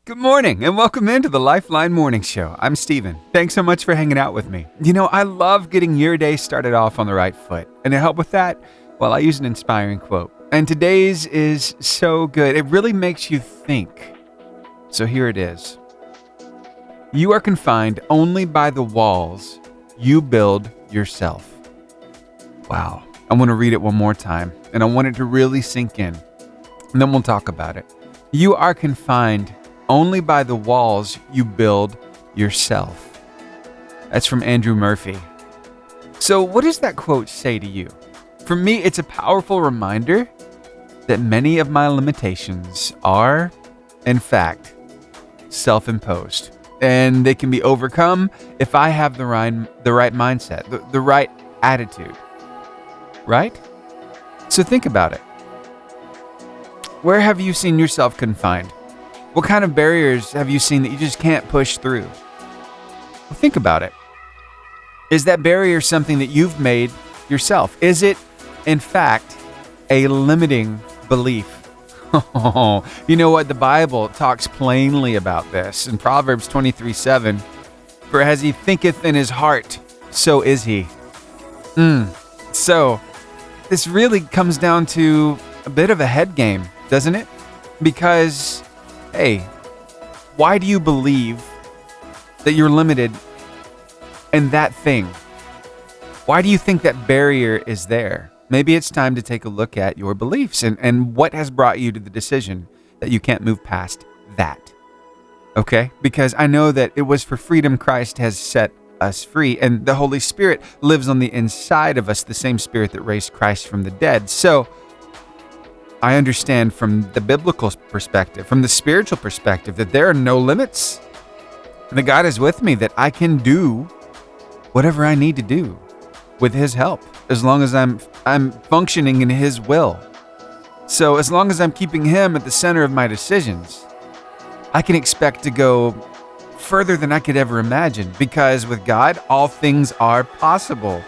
Good morning and welcome into the Lifeline Morning Show. I'm Steven. Thanks so much for hanging out with me. You know, I love getting your day started off on the right foot. And to help with that, well, I use an inspiring quote. And today's is so good. It really makes you think. So here it is. You are confined only by the walls you build yourself. Wow. I want to read it one more time, and I want it to really sink in. And then we'll talk about it. You are confined only by the walls you build yourself. That's from Andrew Murphy. So what does that quote say to you? For me, it's a powerful reminder that many of my limitations are, in fact, self-imposed. And they can be overcome if I have the right mindset, the right attitude. Right? So think about it. Where have you seen yourself confined? What kind of barriers have you seen that you just can't push through? Well, think about it. Is that barrier something that you've made yourself? Is it, in fact, a limiting belief? You know what? The Bible talks plainly about this. In Proverbs 23:7, for as he thinketh in his heart, so is he. So, this really comes down to a bit of a head game, doesn't it? Because, hey, why do you believe that you're limited in that thing? Why do you think that barrier is there? Maybe it's time to take a look at your beliefs and what has brought you to the decision that you can't move past that. Okay? Because I know that it was for freedom Christ has set us free, and the Holy Spirit lives on the inside of us, the same Spirit that raised Christ from the dead. So I understand from the biblical perspective, from the spiritual perspective, that there are no limits. And that God is with me, that I can do whatever I need to do with His help, as long as I'm functioning in His will. So as long as I'm keeping Him at the center of my decisions, I can expect to go further than I could ever imagine, because with God, all things are possible.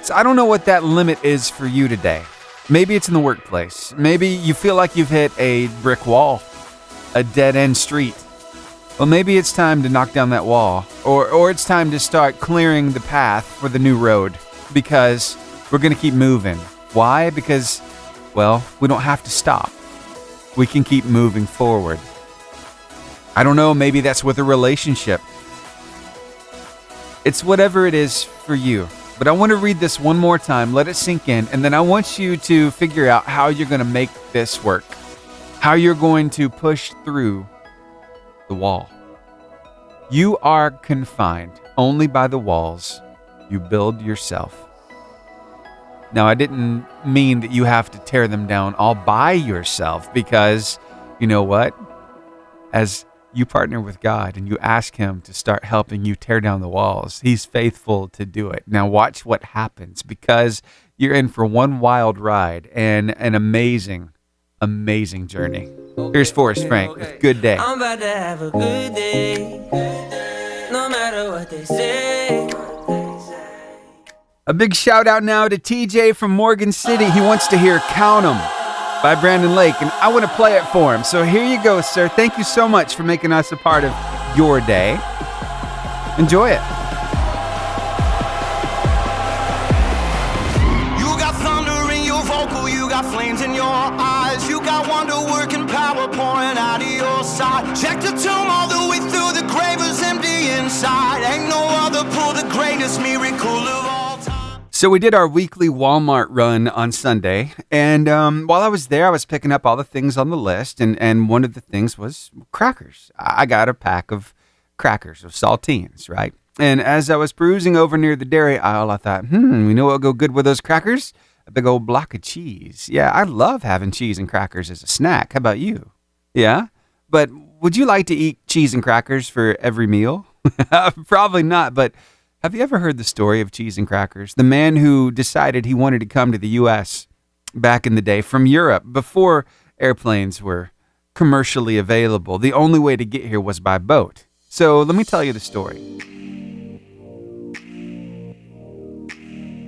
So I don't know what that limit is for you today. Maybe it's in the workplace. Maybe you feel like you've hit a brick wall, a dead-end street. Well, maybe it's time to knock down that wall, or it's time to start clearing the path for the new road, because we're going to keep moving. Why? Because, well, we don't have to stop. We can keep moving forward. I don't know, maybe that's with a relationship. It's whatever it is for you. But I want to read this one more time, let it sink in, and then I want you to figure out how you're going to make this work. How you're going to push through the wall. You are confined only by the walls you build yourself. Now, I didn't mean that you have to tear them down all by yourself, because you know what? As you partner with God and you ask Him to start helping you tear down the walls, He's faithful to do it. Now watch what happens, because you're in for one wild ride and an amazing, amazing journey. Here's Forrest Frank with Good Day. I'm about to have a good day, no matter what they say. A big shout out now to TJ from Morgan City. He wants to hear Count 'Em by Brandon Lake, and I want to play it for him. So here you go, sir. Thank you so much for making us a part of your day. Enjoy it. You got thunder in your vocal, you got flames in your eyes, you got wonder working power pouring out of your side. Check the tomb all the way through, the grave is empty inside. Ain't no other pull the greatest miracle of all time. So we did our weekly Walmart run on Sunday, and while I was there, I was picking up all the things on the list, and one of the things was crackers. I got a pack of crackers, of saltines, right? And as I was perusing over near the dairy aisle, I thought, you know what would go good with those crackers? A big old block of cheese. Yeah, I love having cheese and crackers as a snack. How about you? Yeah? But would you like to eat cheese and crackers for every meal? Probably not, but have you ever heard the story of cheese and crackers? The man who decided he wanted to come to the U.S. back in the day from Europe before airplanes were commercially available. The only way to get here was by boat. So let me tell you the story.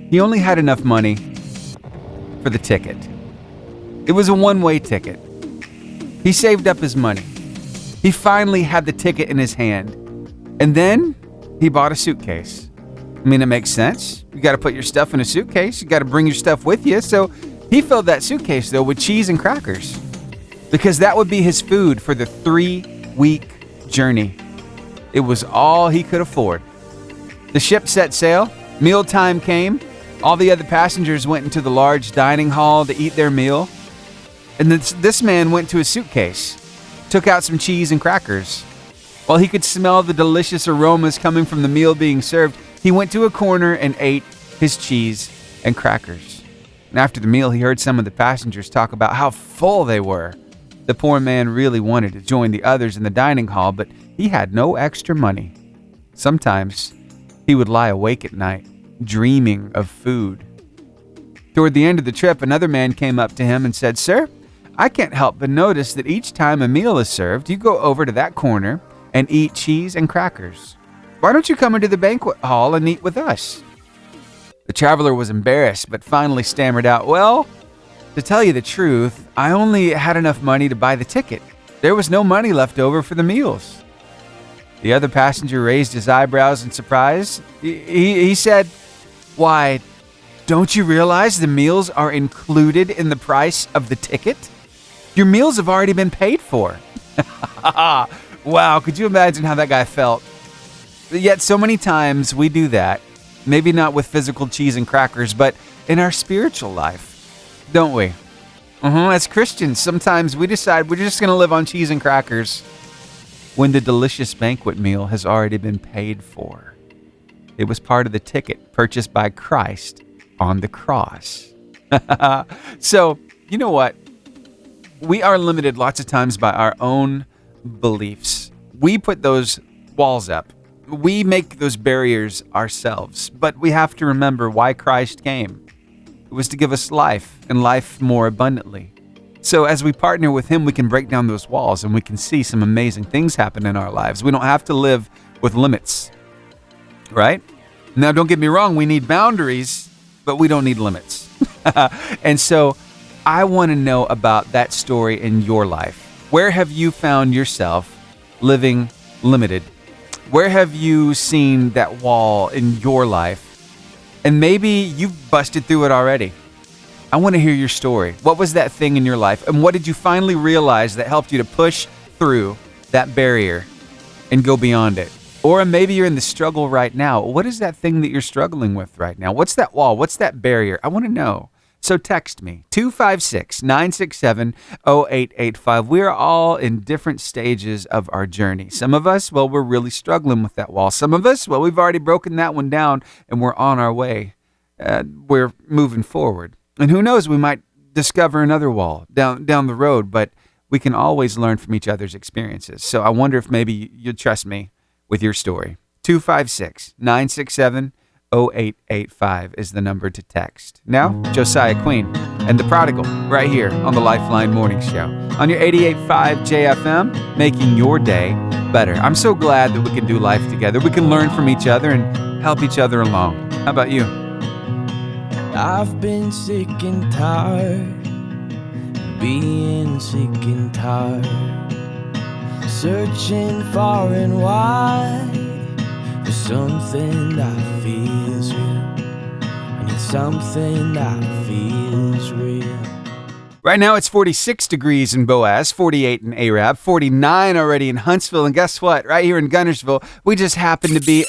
He only had enough money for the ticket. It was a one-way ticket. He saved up his money. He finally had the ticket in his hand. And then he bought a suitcase. I mean, it makes sense. You got to put your stuff in a suitcase. You got to bring your stuff with you. So he filled that suitcase, though, with cheese and crackers, because that would be his food for the 3-week journey. It was all he could afford. The ship set sail. Mealtime came. All the other passengers went into the large dining hall to eat their meal. And this man went to his suitcase, took out some cheese and crackers. While he could smell the delicious aromas coming from the meal being served, he went to a corner and ate his cheese and crackers. And after the meal, he heard some of the passengers talk about how full they were. The poor man really wanted to join the others in the dining hall, but he had no extra money. Sometimes he would lie awake at night, dreaming of food. Toward the end of the trip, another man came up to him and said, "Sir, I can't help but notice that each time a meal is served, you go over to that corner and eat cheese and crackers. Why don't you come into the banquet hall and eat with us?" The traveler was embarrassed, but finally stammered out, "Well, to tell you the truth, I only had enough money to buy the ticket. There was no money left over for the meals." The other passenger raised his eyebrows in surprise. He said, "Why, don't you realize the meals are included in the price of the ticket? Your meals have already been paid for." Wow, could you imagine how that guy felt? Yet so many times we do that, maybe not with physical cheese and crackers, but in our spiritual life, don't we? As Christians, sometimes we decide we're just going to live on cheese and crackers when the delicious banquet meal has already been paid for. It was part of the ticket purchased by Christ on the cross. So, you know what? We are limited lots of times by our own beliefs. We put those walls up. We make those barriers ourselves. But we have to remember why Christ came. It was to give us life, and life more abundantly. So as we partner with Him, we can break down those walls and we can see some amazing things happen in our lives. We don't have to live with limits, right? Now, don't get me wrong, we need boundaries, but we don't need limits. And so I want to know about that story in your life. Where have you found yourself living limited? Where have you seen that wall in your life? And maybe you've busted through it already. I want to hear your story. What was that thing in your life? And what did you finally realize that helped you to push through that barrier and go beyond it? Or maybe you're in the struggle right now. What is that thing that you're struggling with right now? What's that wall? What's that barrier? I want to know. So text me, 256-967-0885. We are all in different stages of our journey. Some of us, well, we're really struggling with that wall. Some of us, well, we've already broken that one down and we're on our way. We're moving forward. And who knows, we might discover another wall down the road, but we can always learn from each other's experiences. So I wonder if maybe you'd trust me with your story. 256-967-0885 is the number to text. Now, Josiah Queen and The Prodigal right here on the Lifeline Morning Show on your 88.5 JFM, making your day better. I'm so glad that we can do life together. We can learn from each other and help each other along. How about you? I've been sick and tired, being sick and tired, searching far and wide for something that feels real. I need something that feels real. Right now it's 46 degrees in Boaz, 48 in Arab, 49 already in Huntsville, and guess what? Right here in Gunnersville, we just happen to be,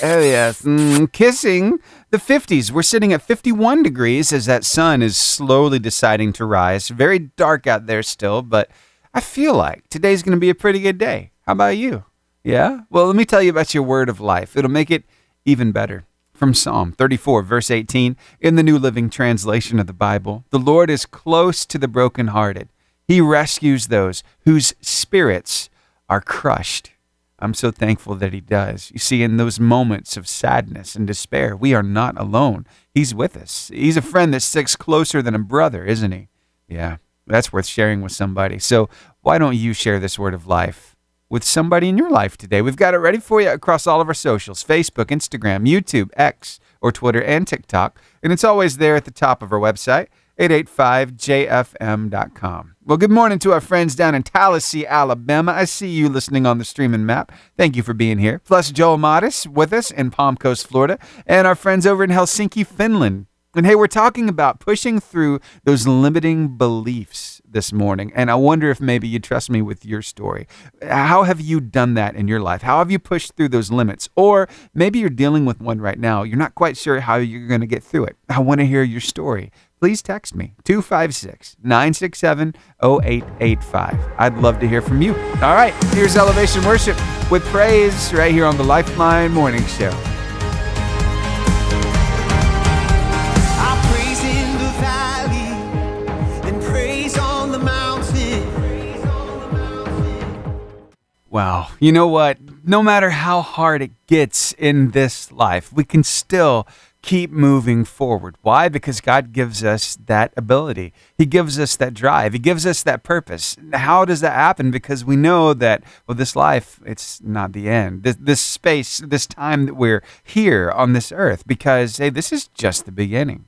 kissing the 50s. We're sitting at 51 degrees as that sun is slowly deciding to rise. Very dark out there still, but I feel like today's going to be a pretty good day. How about you? Yeah? Well, let me tell you about your word of life. It'll make it even better. From Psalm 34, verse 18, in the New Living Translation of the Bible, the Lord is close to the brokenhearted. He rescues those whose spirits are crushed. I'm so thankful that He does. You see, in those moments of sadness and despair, we are not alone. He's with us. He's a friend that sticks closer than a brother, isn't He? Yeah, that's worth sharing with somebody. So why don't you share this word of life with somebody in your life today? We've got it ready for you across all of our socials, Facebook, Instagram, YouTube, X, or Twitter, and TikTok. And it's always there at the top of our website, 885jfm.com. Well, good morning to our friends down in Tallahassee, Alabama. I see you listening on the streaming map. Thank you for being here. Plus Joel Modis with us in Palm Coast, Florida, and our friends over in Helsinki, Finland. And hey, we're talking about pushing through those limiting beliefs this morning. And I wonder if maybe you trust me with your story. How have you done that in your life? How have you pushed through those limits? Or maybe you're dealing with one right now. You're not quite sure how you're going to get through it. I want to hear your story. Please text me, 256-967-0885. I'd love to hear from you. All right, here's Elevation Worship with praise right here on the Lifeline Morning Show. I praise in the valley and praise on the mountain. Wow, you know what? No matter how hard it gets in this life, we can still keep moving forward. Why? Because God gives us that ability. He gives us that drive. He gives us that purpose. How does that happen? Because we know that, well, this life, it's not the end. This space, this time that we're here on this earth, because, hey, this is just the beginning.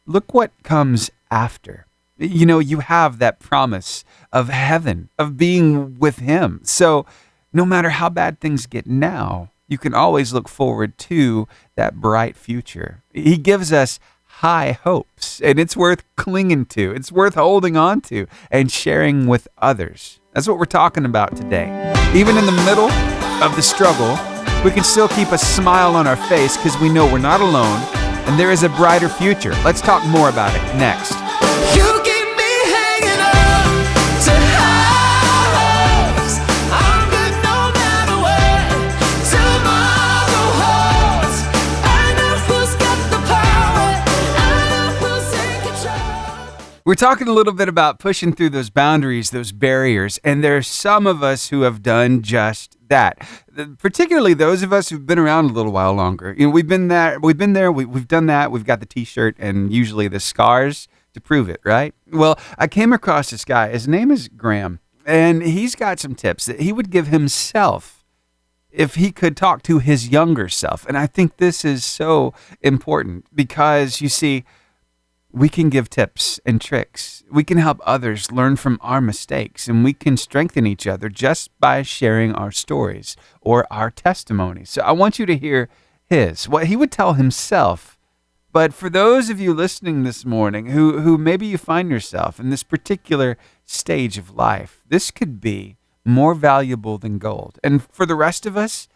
Look what comes after. You know, you have that promise of heaven, of being with Him. So no matter how bad things get now, you can always look forward to that bright future. He gives us high hopes, and it's worth clinging to. It's worth holding on to and sharing with others. That's what we're talking about today. Even in the middle of the struggle, we can still keep a smile on our face because we know we're not alone and there is a brighter future. Let's talk more about it next. You keep me hanging on to highs. I'm good no matter what tomorrow holds. I know who's got the power. I know who's in control. We're talking a little bit about pushing through those boundaries, those barriers, and there's some of us who have done just that. Particularly those of us who've been around a little while longer. You know, we've been there, we've done that. We've got the t-shirt and usually the scars to prove it, right? Well, I came across this guy. His name is Graham, and he's got some tips that he would give himself if he could talk to his younger self. And I think this is so important because, you see, we can give tips and tricks. We can help others learn from our mistakes, and we can strengthen each other just by sharing our stories or our testimonies. So I want you to hear what he would tell himself. But for those of you listening this morning who maybe you find yourself in this particular stage of life, this could be more valuable than gold. And for the rest of us,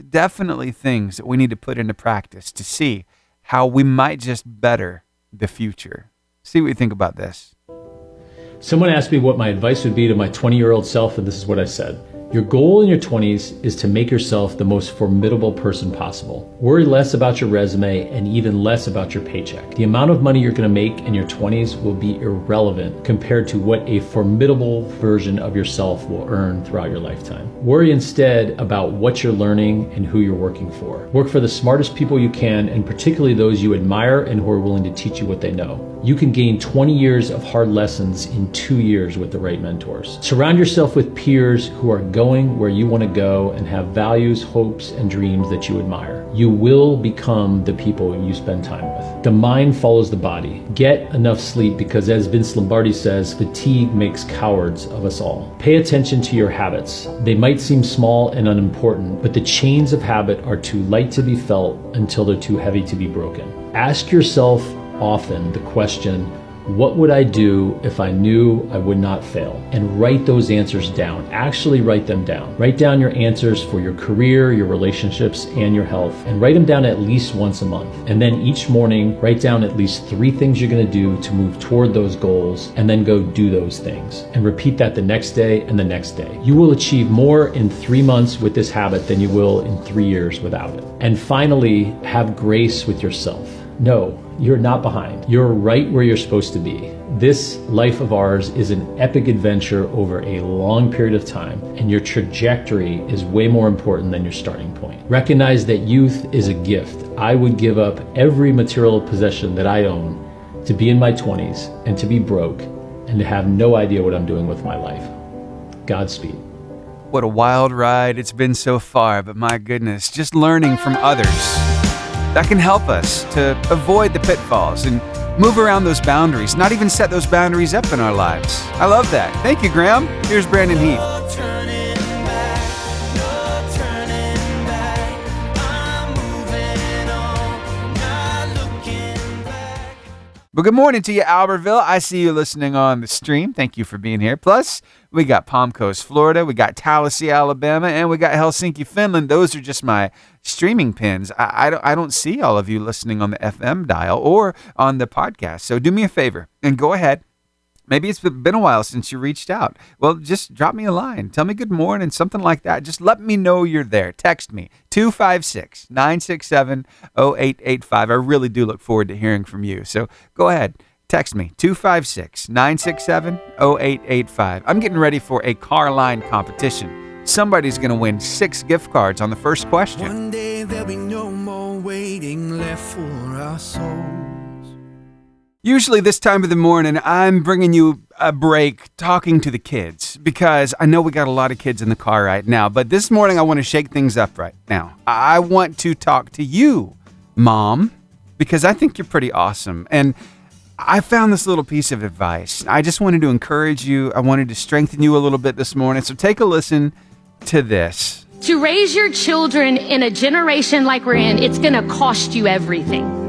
definitely things that we need to put into practice to see how we might just better the future. See what you think about this. Someone asked me what my advice would be to my 20-year-old self, and this is what I said. Your goal in your 20s is to make yourself the most formidable person possible. Worry less about your resume and even less about your paycheck. The amount of money you're going to make in your 20s will be irrelevant compared to what a formidable version of yourself will earn throughout your lifetime. Worry instead about what you're learning and who you're working for. Work for the smartest people you can, and particularly those you admire and who are willing to teach you what they know. You can gain 20 years of hard lessons in 2 years with the right mentors. Surround yourself with peers who are going where you want to go and have values, hopes, and dreams that you admire. You will become the people you spend time with. The mind follows the body. Get enough sleep because, as Vince Lombardi says, fatigue makes cowards of us all. Pay attention to your habits. They might seem small and unimportant, but the chains of habit are too light to be felt until they're too heavy to be broken. Ask yourself often the question, what would I do if I knew I would not fail? And write those answers down. Actually write them down. Write down your answers for your career, your relationships, and your health. And write them down at least once a month. And then each morning, write down at least 3 things you're going to do to move toward those goals, and then go do those things. And repeat that the next day and the next day. You will achieve more in 3 months with this habit than you will in 3 years without it. And finally, have grace with yourself. No, you're not behind. You're right where you're supposed to be. This life of ours is an epic adventure over a long period of time, and your trajectory is way more important than your starting point. Recognize that youth is a gift. I would give up every material possession that I own to be in my 20s and to be broke and to have no idea what I'm doing with my life. Godspeed. What a wild ride it's been so far, but my goodness, just learning from others. That can help us to avoid the pitfalls and move around those boundaries, not even set those boundaries up in our lives. I love that. Thank you, Graham. Here's Brandon Heath. No turning back, no turning back. I'm moving on, not looking back. But good morning to you, Albertville. I see you listening on the stream. Thank you for being here. Plus, we got Palm Coast, Florida. We got Tallahassee, Alabama. And we got Helsinki, Finland. Those are just my streaming pins. I don't see all of you listening on the FM dial or on the podcast. So do me a favor and go ahead. Maybe it's been a while since you reached out. Well, just drop me a line. Tell me good morning, something like that. Just let me know you're there. Text me, 256-967-0885. I really do look forward to hearing from you. So go ahead, text me, 256-967-0885. I'm getting ready for a car line competition. Somebody's going to win 6 gift cards on the first question. One day there'll be no more waiting left for our souls. Usually this time of the morning, I'm bringing you a break talking to the kids because I know we got a lot of kids in the car right now. But this morning, I want to shake things up right now. I want to talk to you, Mom, because I think you're pretty awesome. And I found this little piece of advice. I just wanted to encourage you. I wanted to strengthen you a little bit this morning. So take a listen to this. To raise your children in a generation like we're in, it's going to cost you everything.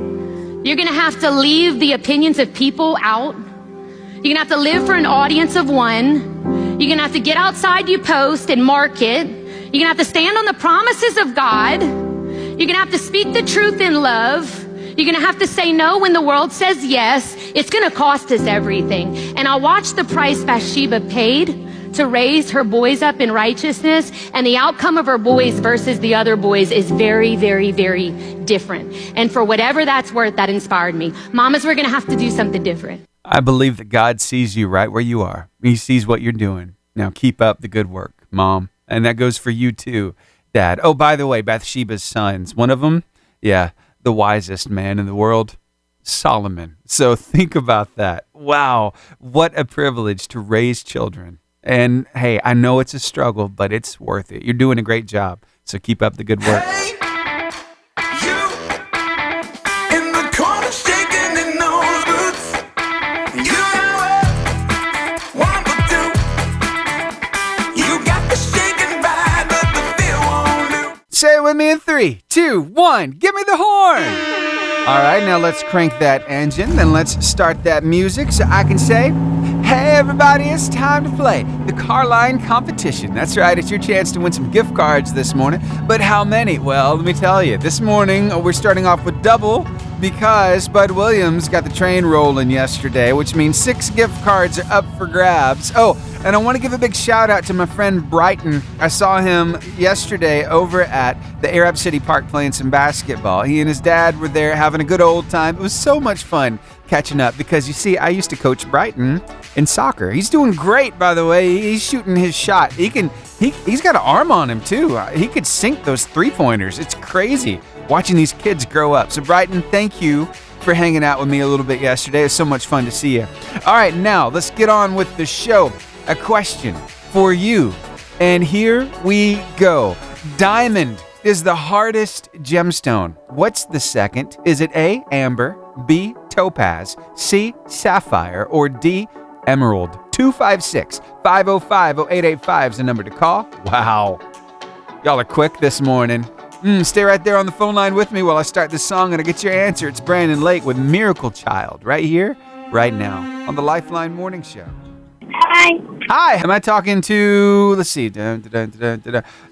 You're going to have to leave the opinions of people out. You're going to have to live for an audience of one. You're going to have to get outside your post and market. You're going to have to stand on the promises of God. You're going to have to speak the truth in love. You're going to have to say no when the world says yes. It's going to cost us everything. And I watched the price Bathsheba paid to raise her boys up in righteousness, and the outcome of her boys versus the other boys is very, very, very different. And for whatever that's worth, that inspired me. Mamas, we're going to have to do something different. I believe that God sees you right where you are. He sees what you're doing. Now keep up the good work, Mom. And that goes for you too, Dad. Oh, by the way, Bathsheba's sons, one of them, the wisest man in the world, Solomon. So think about that. Wow, what a privilege to raise children. And hey, I know it's a struggle, but it's worth it. You're doing a great job. So keep up the good work. Hey, you in the corner shaking in those boots. You know what to do. You got the shaking vibe, but the feel won't do. Say it with me in 3, 2, 1. Give me the horn. All right, now let's crank that engine. Then let's start that music so I can say, hey, everybody, it's time to play the car line competition. That's right, it's your chance to win some gift cards this morning. But how many? Well, let me tell you. This morning, we're starting off with double because Bud Williams got the train rolling yesterday, which means 6 gift cards are up for grabs. Oh, and I want to give a big shout out to my friend Brighton. I saw him yesterday over at the Arab City Park playing some basketball. He and his dad were there having a good old time. It was so much fun catching up because, you see, I used to coach Brighton in soccer. He's doing great, by the way. He's shooting his shot. He's got an arm on him, too. He could sink those three-pointers. It's crazy watching these kids grow up. So, Brighton, thank you for hanging out with me a little bit yesterday. It was so much fun to see you. All right, now let's get on with the show. A question for you. And here we go. Diamond is the hardest gemstone. What's the second? Is it A, amber, B, topaz, C, sapphire, or D, emerald? 256-505-0885 is the number to call. Wow. Y'all are quick this morning. Stay right there on the phone line with me while I start this song and I get your answer. It's Brandon Lake with Miracle Child right here, right now on the Lifeline Morning Show. Hi. Hi, am I talking to, let's see,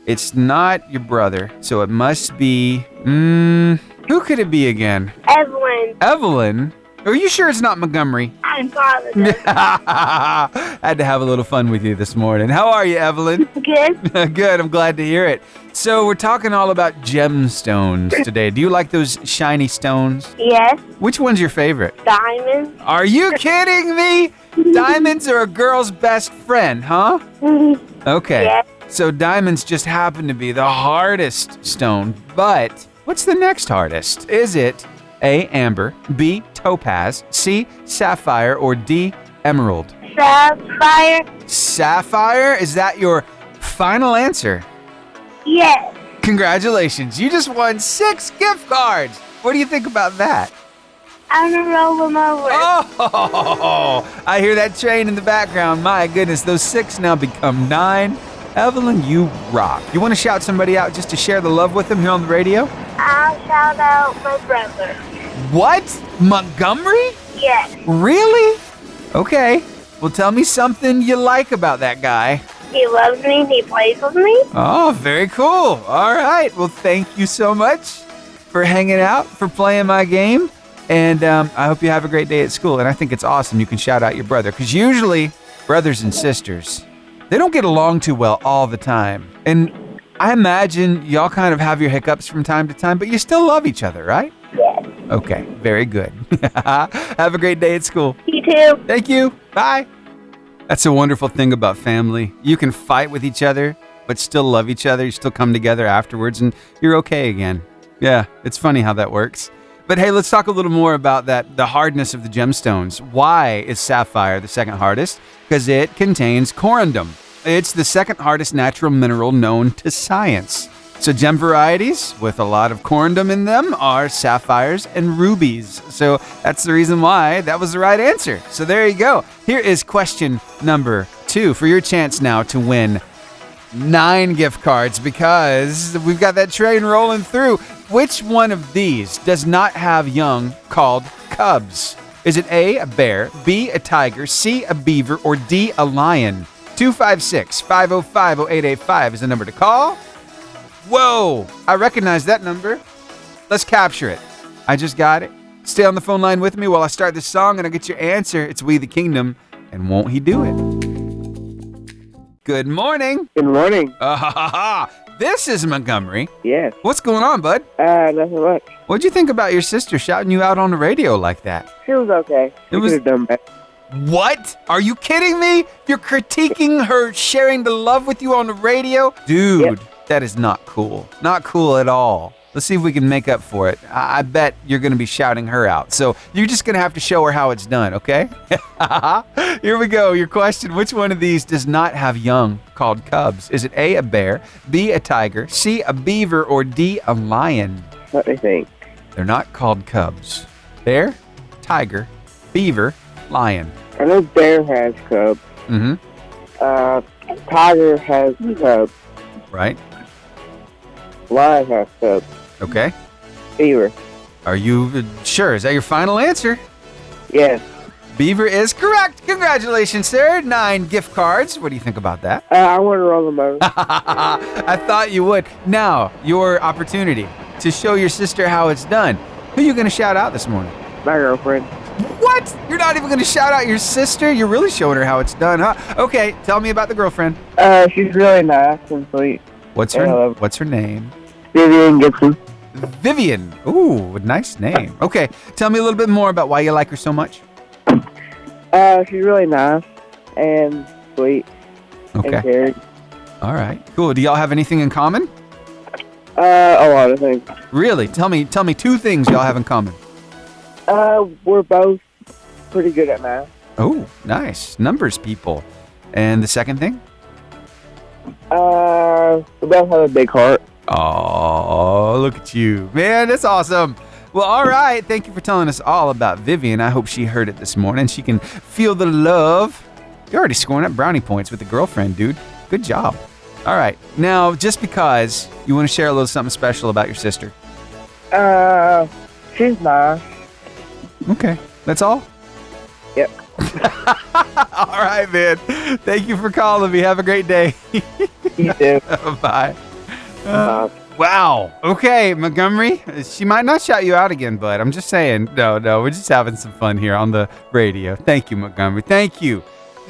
it's not your brother, so it must be, who could it be again? Evelyn. Evelyn? Are you sure it's not Montgomery? I'm positive. Had to have a little fun with you this morning. How are you, Evelyn? Good. Good, I'm glad to hear it. So we're talking all about gemstones today. Do you like those shiny stones? Yes. Which one's your favorite? Diamond. Are you kidding me? Diamonds are a girl's best friend, huh? Okay. Yes. So diamonds just happen to be the hardest stone, but what's the next hardest? Is it A, amber, B, topaz, C, sapphire, or D, emerald? Sapphire. Sapphire? Is that your final answer? Yes. Congratulations. You just won 6 gift cards. What do you think about that? I'm gonna roll them over. Oh, I hear that train in the background. My goodness, those 6 now become 9. Evelyn, you rock. You want to shout somebody out just to share the love with them here on the radio? I'll shout out my brother. What? Montgomery? Yes. Really? Okay. Well, tell me something you like about that guy. He loves me. He plays with me. Oh, very cool. All right. Well, thank you so much for hanging out, for playing my game. And I hope you have a great day at school. And I think it's awesome you can shout out your brother. Because usually, brothers and sisters, they don't get along too well all the time. And I imagine y'all kind of have your hiccups from time to time, but you still love each other, right? Yes. Okay. Very good. Have a great day at school. You too. Thank you. Bye. That's a wonderful thing about family. You can fight with each other, but still love each other. You still come together afterwards, and you're okay again. Yeah, it's funny how that works. But hey, let's talk a little more about the hardness of the gemstones. Why is sapphire the second hardest? Because it contains corundum. It's the second hardest natural mineral known to science. So gem varieties with a lot of corundum in them are sapphires and rubies. So that's the reason why that was the right answer. So there you go. Here is question number 2 for your chance now to win 9 gift cards because we've got that train rolling through. Which one of these does not have young called cubs? Is it A, bear, B, a tiger, C, a beaver, or D, a lion? 256-505-0885 is the number to call. Whoa, I recognize that number. Let's capture it. I just got it. Stay on the phone line with me while I start this song and I'll get your answer. It's We the Kingdom, and won't he do it? Good morning. Good morning. This is Montgomery. Yes. What's going on, bud? Nothing much. What'd you think about your sister shouting you out on the radio like that? She was okay. It was- could have done better. What? Are you kidding me? You're critiquing her sharing the love with you on the radio? Dude, Yep. That is not cool. Not cool at all. Let's see if we can make up for it. I bet you're going to be shouting her out. So you're just going to have to show her how it's done, okay? Here we go. Your question. Which one of these does not have young called cubs? Is it A, a bear, B, a tiger, C, a beaver, or D, a lion? Let me think. They're not called cubs. Bear, tiger, beaver, lion. I know bear has cubs. Mm-hmm. Tiger has cubs. Right? Lion has cubs. Okay. Beaver. Are you sure? Is that your final answer? Yes. Beaver is correct. Congratulations, sir. 9 gift cards. What do you think about that? I want to roll them over. I thought you would. Now, your opportunity to show your sister how it's done. Who are you going to shout out this morning? My girlfriend. What? You're not even going to shout out your sister? You're really showing her how it's done, huh? Okay, tell me about the girlfriend. She's really nice and sweet. What's Yeah, I love her. What's her name? Vivian Gibson. Vivian. Ooh, nice name. Okay, tell me a little bit more about why you like her so much. She's really nice and sweet and Okay. caring. All right. Cool. Do y'all have anything in common? A lot of things. Really? Tell me 2 things y'all have in common. We're both pretty good at math. Oh, nice. Numbers people. And the second thing? We both have a big heart. Oh, look at you. Man, that's awesome. Well, all right. Thank you for telling us all about Vivian. I hope she heard it this morning. She can feel the love. You're already scoring up brownie points with the girlfriend, dude. Good job. All right. Now, just because you want to share a little something special about your sister. She's nice. Okay. That's all? Yep. All right, man. Thank you for calling me. Have a great day. You too. Bye. Wow. Okay, Montgomery. She might not shout you out again, but I'm just saying. No, we're just having some fun here on the radio. Thank you, Montgomery. Thank you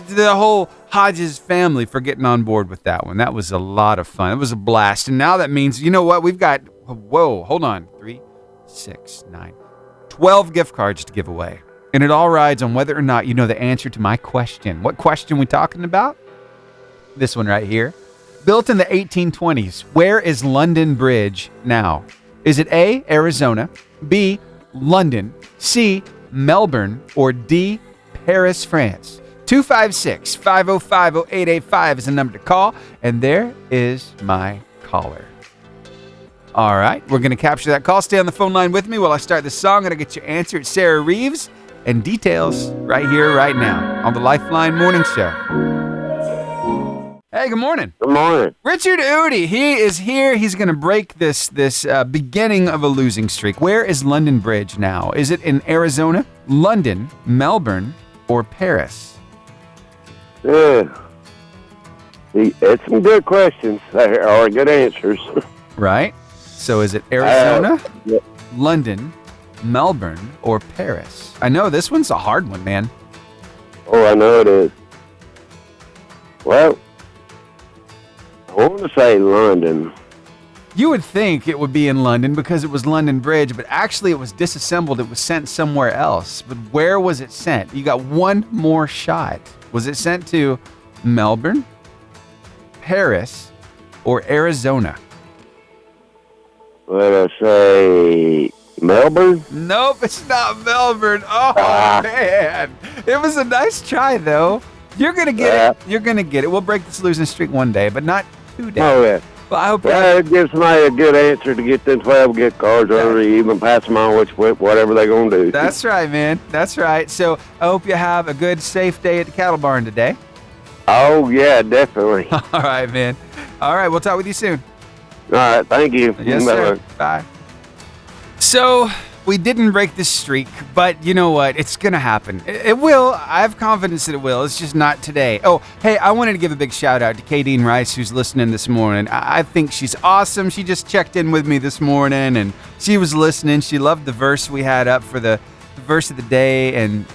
to the whole Hodges family for getting on board with that one. That was a lot of fun. It was a blast. And now that means, you know what? We've got, hold on. 3, 6, 9, 12 gift cards to give away. And it all rides on whether or not you know the answer to my question. What question we talking about? This one right here. Built in the 1820s, where is London Bridge now? Is it A, Arizona, B, London, C, Melbourne, or D, Paris, France? 256-505-0885 is the number to call, and there is my caller. All right, we're going to capture that call. Stay on the phone line with me while I start the song, and I get your answer. It's Sarah Reeves and details right here, right now on the Lifeline Morning Show. Hey, good morning. Good morning. Richard Udi, he is here. He's going to break this beginning of a losing streak. Where is London Bridge now? Is it in Arizona, London, Melbourne, or Paris? Yeah. It's some good questions, or good answers. Right. So is it Arizona, Yeah. London, Melbourne, or Paris? I know this one's a hard one, man. Oh, I know it is. Well, I want to say London. You would think it would be in London because it was London Bridge, but actually it was disassembled. It was sent somewhere else. But where was it sent? You got one more shot. Was it sent to Melbourne, Paris, or Arizona? Let us say Melbourne. Nope, it's not Melbourne. Oh, man. It was a nice try, though. You're going to get it. You're going to get it. We'll break this losing streak one day, but not today. Oh, yeah. Well, I hope It gives somebody a good answer to get them 12 gift cards, or even pass them on, whatever they're going to do. That's right, man. That's right. So I hope you have a good, safe day at the cattle barn today. Oh, yeah, definitely. All All right, man. All right, we'll talk with you soon. right, thank you. Yes, sir. Bye. So we didn't break this streak, but you know what? It's going to happen. It will. I have confidence that it will. It's just not today. Oh, hey, I wanted to give a big shout out to Kadeen Rice, who's listening this morning. I think she's awesome. She just checked in with me this morning, and she was listening. She loved the verse we had up for the verse of the day. And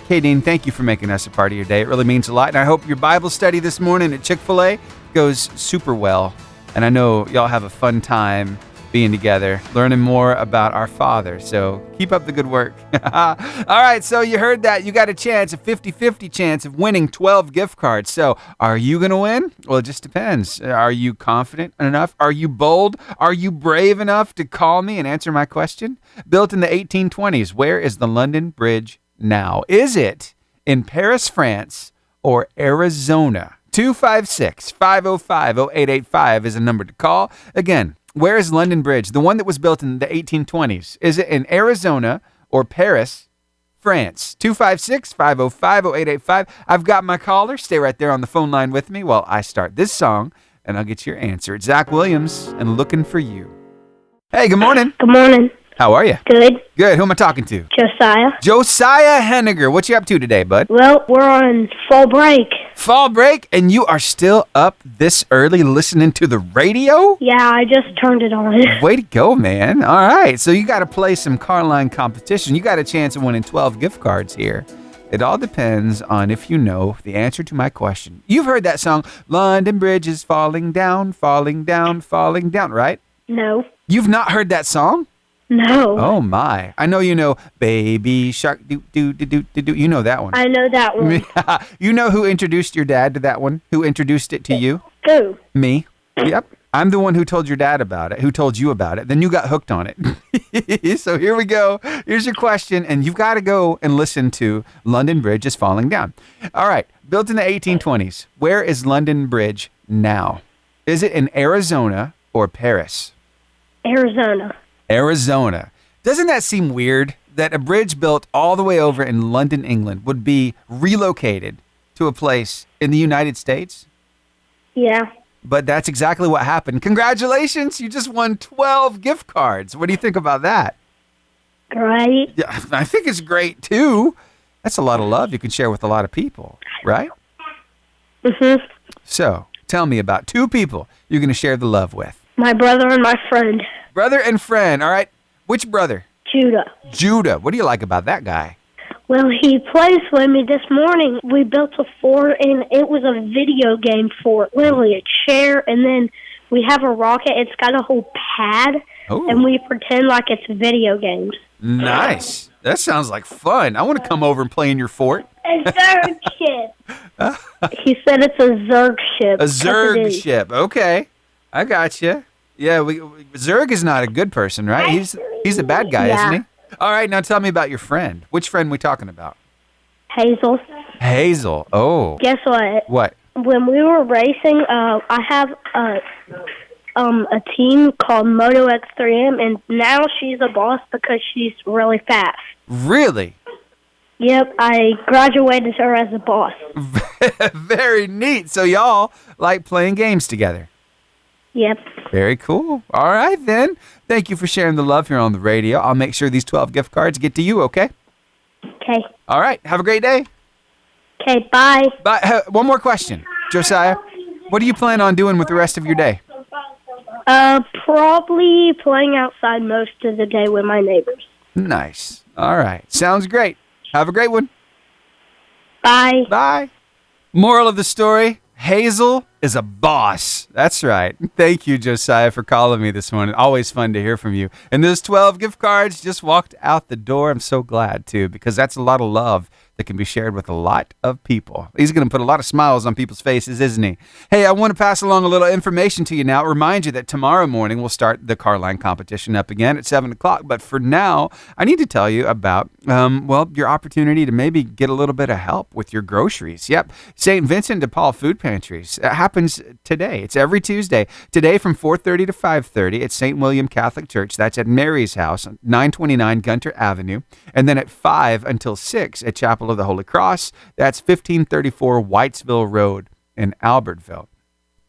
Kadeen, thank you for making us a part of your day. It really means a lot. And I hope your Bible study this morning at Chick-fil-A goes super well. And I know y'all have a fun time being together, learning more about our Father. So keep up the good work. All right, so you heard that. You got a chance, a 50-50 chance of winning 12 gift cards. So are you going to win? Well, it just depends. Are you confident enough? Are you bold? Are you brave enough to call me and answer my question? Built in the 1820s, where is the London Bridge now? Is it in Paris, France, or Arizona? 256-505-0885 is a number to call. Again, where is London Bridge, the one that was built in the 1820s? Is it in Arizona or Paris, France? 256-505-0885. I've got my caller. Stay right there on the phone line with me while I start this song, and I'll get your answer. It's Zach Williams and Looking for You. Hey, good morning. Good morning. How are you? Good. Good. Who am I talking to? Josiah. Josiah Henniger. What you up to today, bud? Well, we're on fall break. Fall break, and you are still up this early listening to the radio? Yeah, I just turned it on. Way to go, man. All right, so you got to play some car line competition. You got a chance of winning 12 gift cards here. It all depends on if you know the answer to my question. You've heard that song, London Bridge is falling down, falling down, falling down, right? No. You've not heard that song? No. Oh, my. I know you know Baby Shark, do. You know that one. I know that one. You know who introduced your dad to that one? Who introduced it to you? Who? Me. Yep. I'm the one who told your dad about it, who told you about it. Then you got hooked on it. So here we go. Here's your question, and you've got to go and listen to London Bridge is Falling Down. All right. Built in the 1820s, where is London Bridge now? Is it in Arizona or Paris? Arizona. Arizona. Doesn't that seem weird that a bridge built all the way over in London, England would be relocated to a place in the United States? Yeah. But that's exactly what happened. Congratulations, you just won 12 gift cards. What do you think about that? Great. Yeah, I think it's great too. That's a lot of love you can share with a lot of people, right? Mm-hmm. So, tell me about two people you're going to share the love with. My brother and my friend. Brother and friend, all right. Which brother? Judah. Judah. What do you like about that guy? Well, he plays with me this morning. We built a fort, and it was a video game fort. Literally a chair, and then we have a rocket. It's got a whole pad, and we pretend like it's video games. Nice. That sounds like fun. I want to come over and play in your fort. A Zerg ship. He said it's a Zerg ship. A Zerg ship. Okay. I got you. Yeah, Zerg is not a good person, right? He's a bad guy, isn't he? All right, now tell me about your friend. Which friend we talking about? Hazel. Hazel. Oh. Guess what? What? When we were racing, I have a team called Moto X3M, and now she's a boss because she's really fast. Really? Yep, I graduated her as a boss. Very neat. So y'all like playing games together? Yep. Very cool. All right, then. Thank you for sharing the love here on the radio. I'll make sure these 12 gift cards get to you, okay? Okay. All right. Have a great day. Okay, bye. Bye. One more question. Josiah, what do you plan on doing with the rest of your day? Probably playing outside most of the day with my neighbors. Nice. All right. Sounds great. Have a great one. Bye. Bye. Moral of the story, Hazel is a boss. That's right. Thank you, Josiah, for calling me this morning. Always fun to hear from you. And those 12 gift cards just walked out the door. I'm so glad, too, because that's a lot of love that can be shared with a lot of people. He's going to put a lot of smiles on people's faces, isn't he? Hey, I want to pass along a little information to you now. Remind you that tomorrow morning we'll start the car line competition up again at 7 o'clock. But for now, I need to tell you about, your opportunity to maybe get a little bit of help with your groceries. Yep, St. Vincent de Paul Food Pantries. It happens today. It's every Tuesday. Today from 4:30 to 5:30 at St. William Catholic Church. That's at Mary's House, 929 Gunter Avenue. And then at 5 until 6 at Chapel of the Holy Cross. That's 1534 Whitesville Road in Albertville.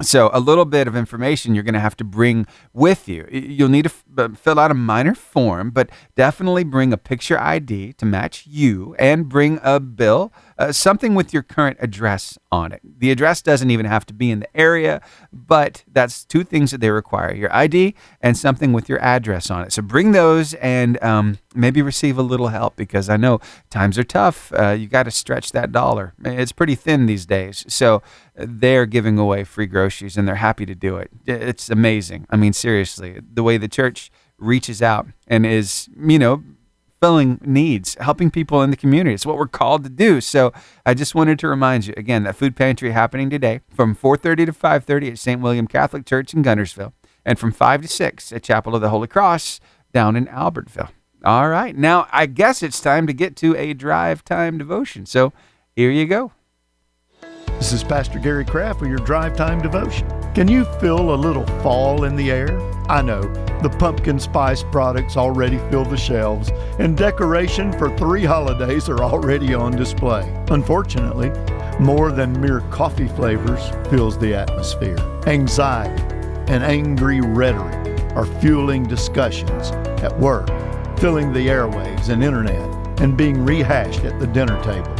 So a little bit of information you're going to have to bring with you. You'll need to fill out a minor form, but definitely bring a picture ID to match you and bring a bill, something with your current address on it. The address doesn't even have to be in the area, but that's two things that they require, your ID and something with your address on it. So bring those and maybe receive a little help, because I know times are tough. You got to stretch that dollar. It's pretty thin these days. So they're giving away free groceries and they're happy to do it. It's amazing. I mean, seriously, the way the church reaches out and is, filling needs, helping people in the community. It's what we're called to do. So I just wanted to remind you, again, that food pantry happening today from 4:30 to 5:30 at St. William Catholic Church in Guntersville, and from 5 to 6 at Chapel of the Holy Cross down in Albertville. All right. Now, I guess it's time to get to a drive time devotion. So here you go. This is Pastor Gary Kraft with your Drive Time Devotion. Can you feel a little fall in the air? I know, the pumpkin spice products already fill the shelves, and decoration for 3 holidays are already on display. Unfortunately, more than mere coffee flavors fills the atmosphere. Anxiety and angry rhetoric are fueling discussions at work, filling the airwaves and internet, and being rehashed at the dinner table.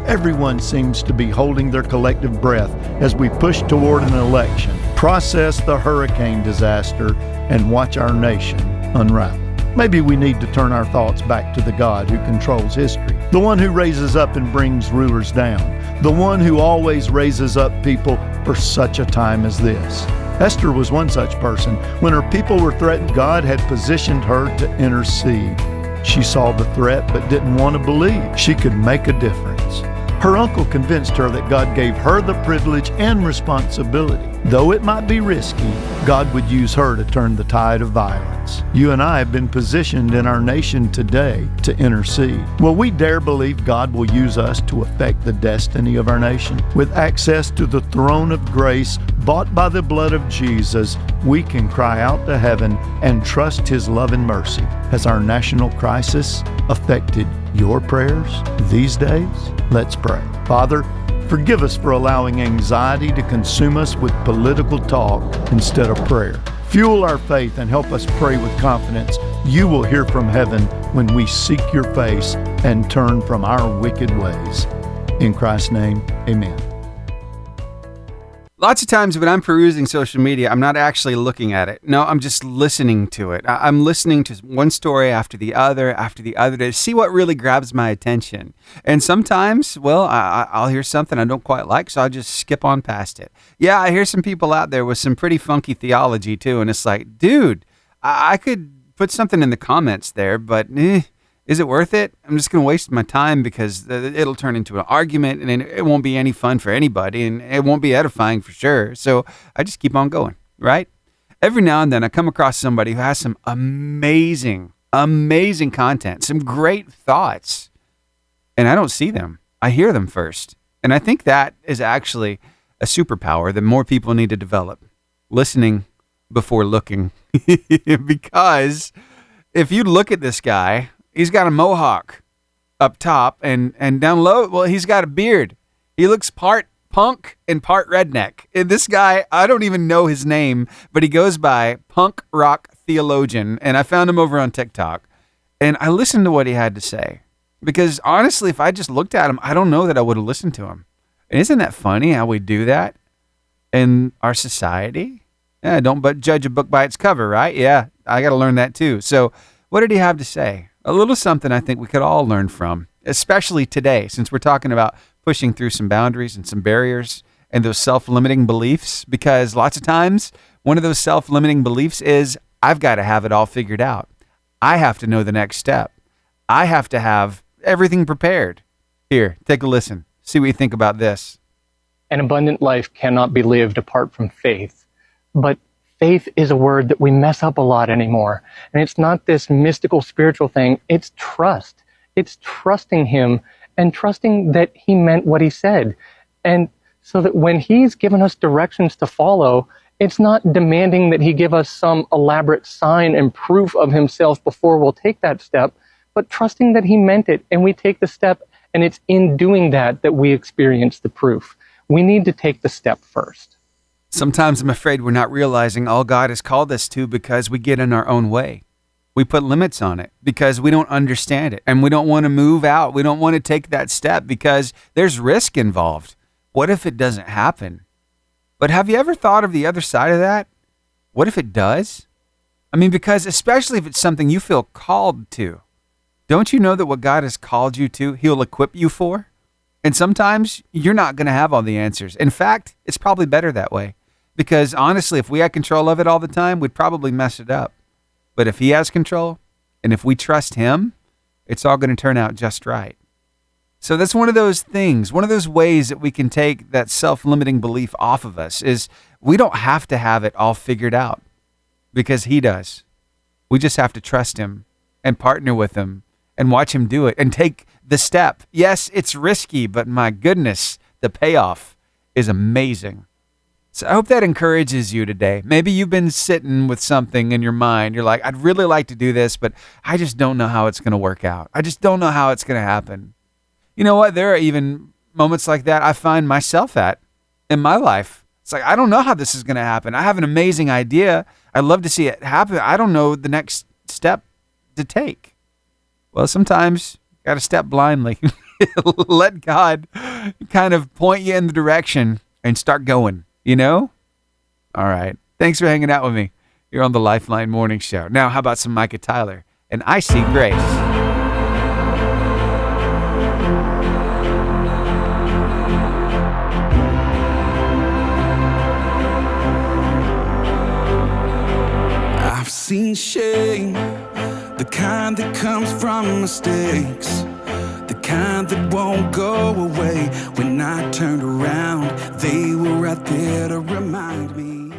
Everyone seems to be holding their collective breath as we push toward an election, process the hurricane disaster, and watch our nation unravel. Maybe we need to turn our thoughts back to the God who controls history, the one who raises up and brings rulers down, the one who always raises up people for such a time as this. Esther was one such person. When her people were threatened, God had positioned her to intercede. She saw the threat but didn't want to believe she could make a difference. Her uncle convinced her that God gave her the privilege and responsibility. Though it might be risky, God would use her to turn the tide of violence. You and I have been positioned in our nation today to intercede. Will we dare believe God will use us to affect the destiny of our nation? With access to the throne of grace, bought by the blood of Jesus, we can cry out to heaven and trust His love and mercy. Has our national crisis affected your prayers these days? Let's pray. Father, forgive us for allowing anxiety to consume us with political talk instead of prayer. Fuel our faith and help us pray with confidence. You will hear from heaven when we seek your face and turn from our wicked ways. In Christ's name, amen. Lots of times when I'm perusing social media, I'm not actually looking at it. No, I'm just listening to it. I'm listening to one story after the other to see what really grabs my attention. And sometimes, I'll hear something I don't quite like, so I'll just skip on past it. Yeah, I hear some people out there with some pretty funky theology too, and it's like, dude, I could put something in the comments there, but is it worth it? I'm just going to waste my time because it'll turn into an argument and it won't be any fun for anybody and it won't be edifying for sure. So I just keep on going, right? Every now and then I come across somebody who has some amazing content, some great thoughts, and I don't see them. I hear them first. And I think that is actually a superpower that more people need to develop. Listening before looking. Because if you look at this guy, he's got a mohawk up top and down low, well, he's got a beard. He looks part punk and part redneck. And this guy, I don't even know his name, but he goes by Punk Rock Theologian. And I found him over on TikTok. And I listened to what he had to say. Because honestly, if I just looked at him, I don't know that I would have listened to him. And isn't that funny how we do that in our society? Yeah, don't but judge a book by its cover, right? Yeah, I got to learn that too. So what did he have to say? A little something I think we could all learn from, especially today, since we're talking about pushing through some boundaries and some barriers and those self-limiting beliefs. Because lots of times, one of those self-limiting beliefs is, I've got to have it all figured out. I have to know the next step. I have to have everything prepared. Here, take a listen. See what you think about this. An abundant life cannot be lived apart from faith. But faith is a word that we mess up a lot anymore. And it's not this mystical spiritual thing. It's trust. It's trusting him and trusting that he meant what he said. And so that when he's given us directions to follow, it's not demanding that he give us some elaborate sign and proof of himself before we'll take that step, but trusting that he meant it and we take the step, and it's in doing that that we experience the proof. We need to take the step first. Sometimes I'm afraid we're not realizing all God has called us to because we get in our own way. We put limits on it because we don't understand it and we don't want to move out. We don't want to take that step because there's risk involved. What if it doesn't happen? But have you ever thought of the other side of that? What if it does? I mean, because especially if it's something you feel called to, don't you know that what God has called you to, he'll equip you for? And sometimes you're not going to have all the answers. In fact, it's probably better that way. Because honestly, if we had control of it all the time, we'd probably mess it up. But if he has control, and if we trust him, it's all going to turn out just right. So that's one of those things, one of those ways that we can take that self-limiting belief off of us is we don't have to have it all figured out because he does. We just have to trust him and partner with him and watch him do it and take the step. Yes, it's risky, but my goodness, the payoff is amazing. So I hope that encourages you today. Maybe you've been sitting with something in your mind. You're like, I'd really like to do this, but I just don't know how it's going to work out. I just don't know how it's going to happen. You know what? There are even moments like that I find myself at in my life. It's like, I don't know how this is going to happen. I have an amazing idea. I'd love to see it happen. I don't know the next step to take. Well, sometimes you got to step blindly. Let God kind of point you in the direction and start going. You know? All right. Thanks for hanging out with me. You're on the Lifeline Morning Show. Now, how about some Micah Tyler and I See Grace? I've seen shame, the kind that comes from mistakes, the kind that won't go away. When I turned around, they were right there to remind me.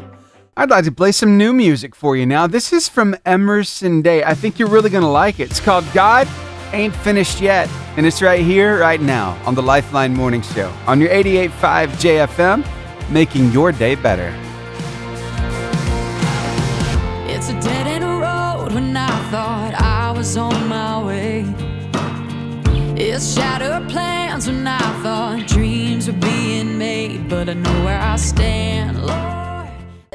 I'd like to play some new music for you now. This is from Emerson Day. I think you're really going to like it. It's called God Ain't Finished Yet, and it's right here, right now, on the Lifeline Morning Show, on your 88.5 JFM, making your day better. It's a dead-end road when I thought I was on my way. It's shattered plans when I thought dreams were being made, but I know where I stand, Lord.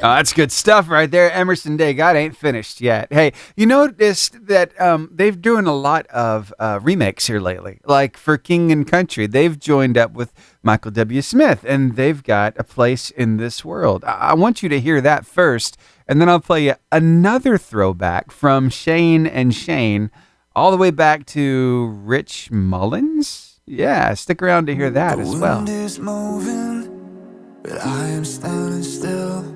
Oh, that's good stuff right there. Emerson Day, God Ain't Finished Yet. Hey, you noticed that they've doing a lot of remakes here lately. Like for King and Country, they've joined up with Michael W. Smith, and they've got A Place in This World. I want you to hear that first, and then I'll play you another throwback from Shane and Shane, all the way back to Rich Mullins. Yeah, stick around to hear that as well. The wind is moving, but I am standing still.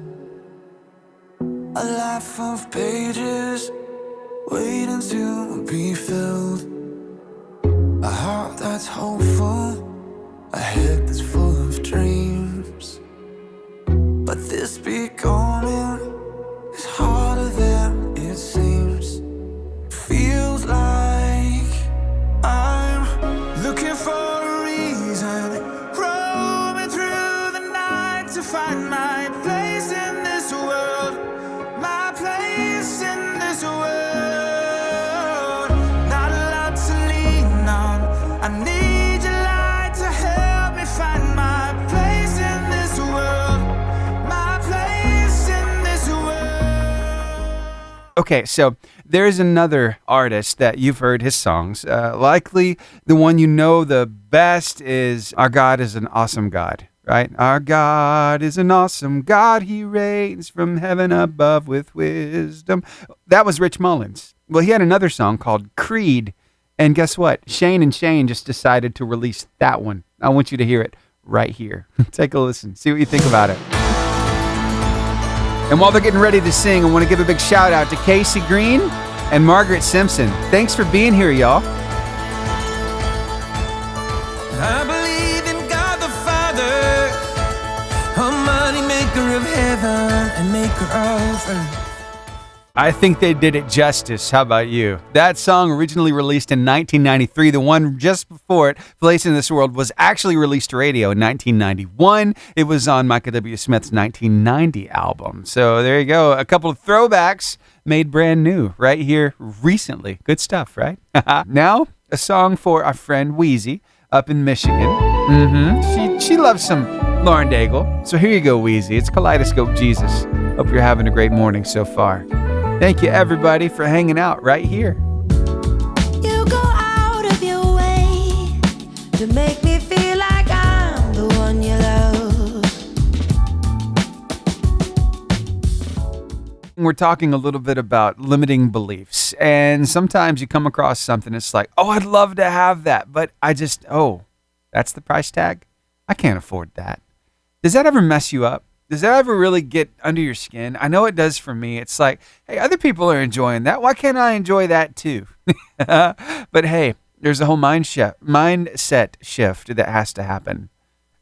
A life of pages waiting to be filled. A heart that's hopeful, a head that's full of dreams. But this becoming is harder than it seems. Feels like I'm looking for a reason, roaming through the night to find my place in this world. Okay, so there's another artist that you've heard his songs. Likely the one you know the best is Our God is an Awesome God, right? Our God is an awesome God. He reigns from heaven above with wisdom. That was Rich Mullins. Well, he had another song called Creed. And guess what? Shane and Shane just decided to release that one. I want you to hear it right here. Take a listen. See what you think about it. And while they're getting ready to sing, I want to give a big shout out to Casey Green and Margaret Simpson. Thanks for being here, y'all. I believe in God the Father, Almighty maker of heaven and maker of earth. I think they did it justice. How about you? That song, originally released in 1993, the one just before it, Place in This World, was actually released to radio in 1991. It was on Micah W. Smith's 1990 album. So there you go. A couple of throwbacks made brand new right here recently. Good stuff, right? Now, a song for our friend Wheezy up in Michigan. She loves some Lauren Daigle. So here you go, Wheezy. It's Kaleidoscope Jesus. Hope you're having a great morning so far. Thank you, everybody, for hanging out right here. You go out of your way to make me feel like I'm the one you love. We're talking a little bit about limiting beliefs. And sometimes you come across something, it's like, oh, I'd love to have that. But that's the price tag? I can't afford that. Does that ever mess you up? Does that ever really get under your skin? I know it does for me. It's like, hey, other people are enjoying that. Why can't I enjoy that too? But hey, there's a whole mindset shift that has to happen.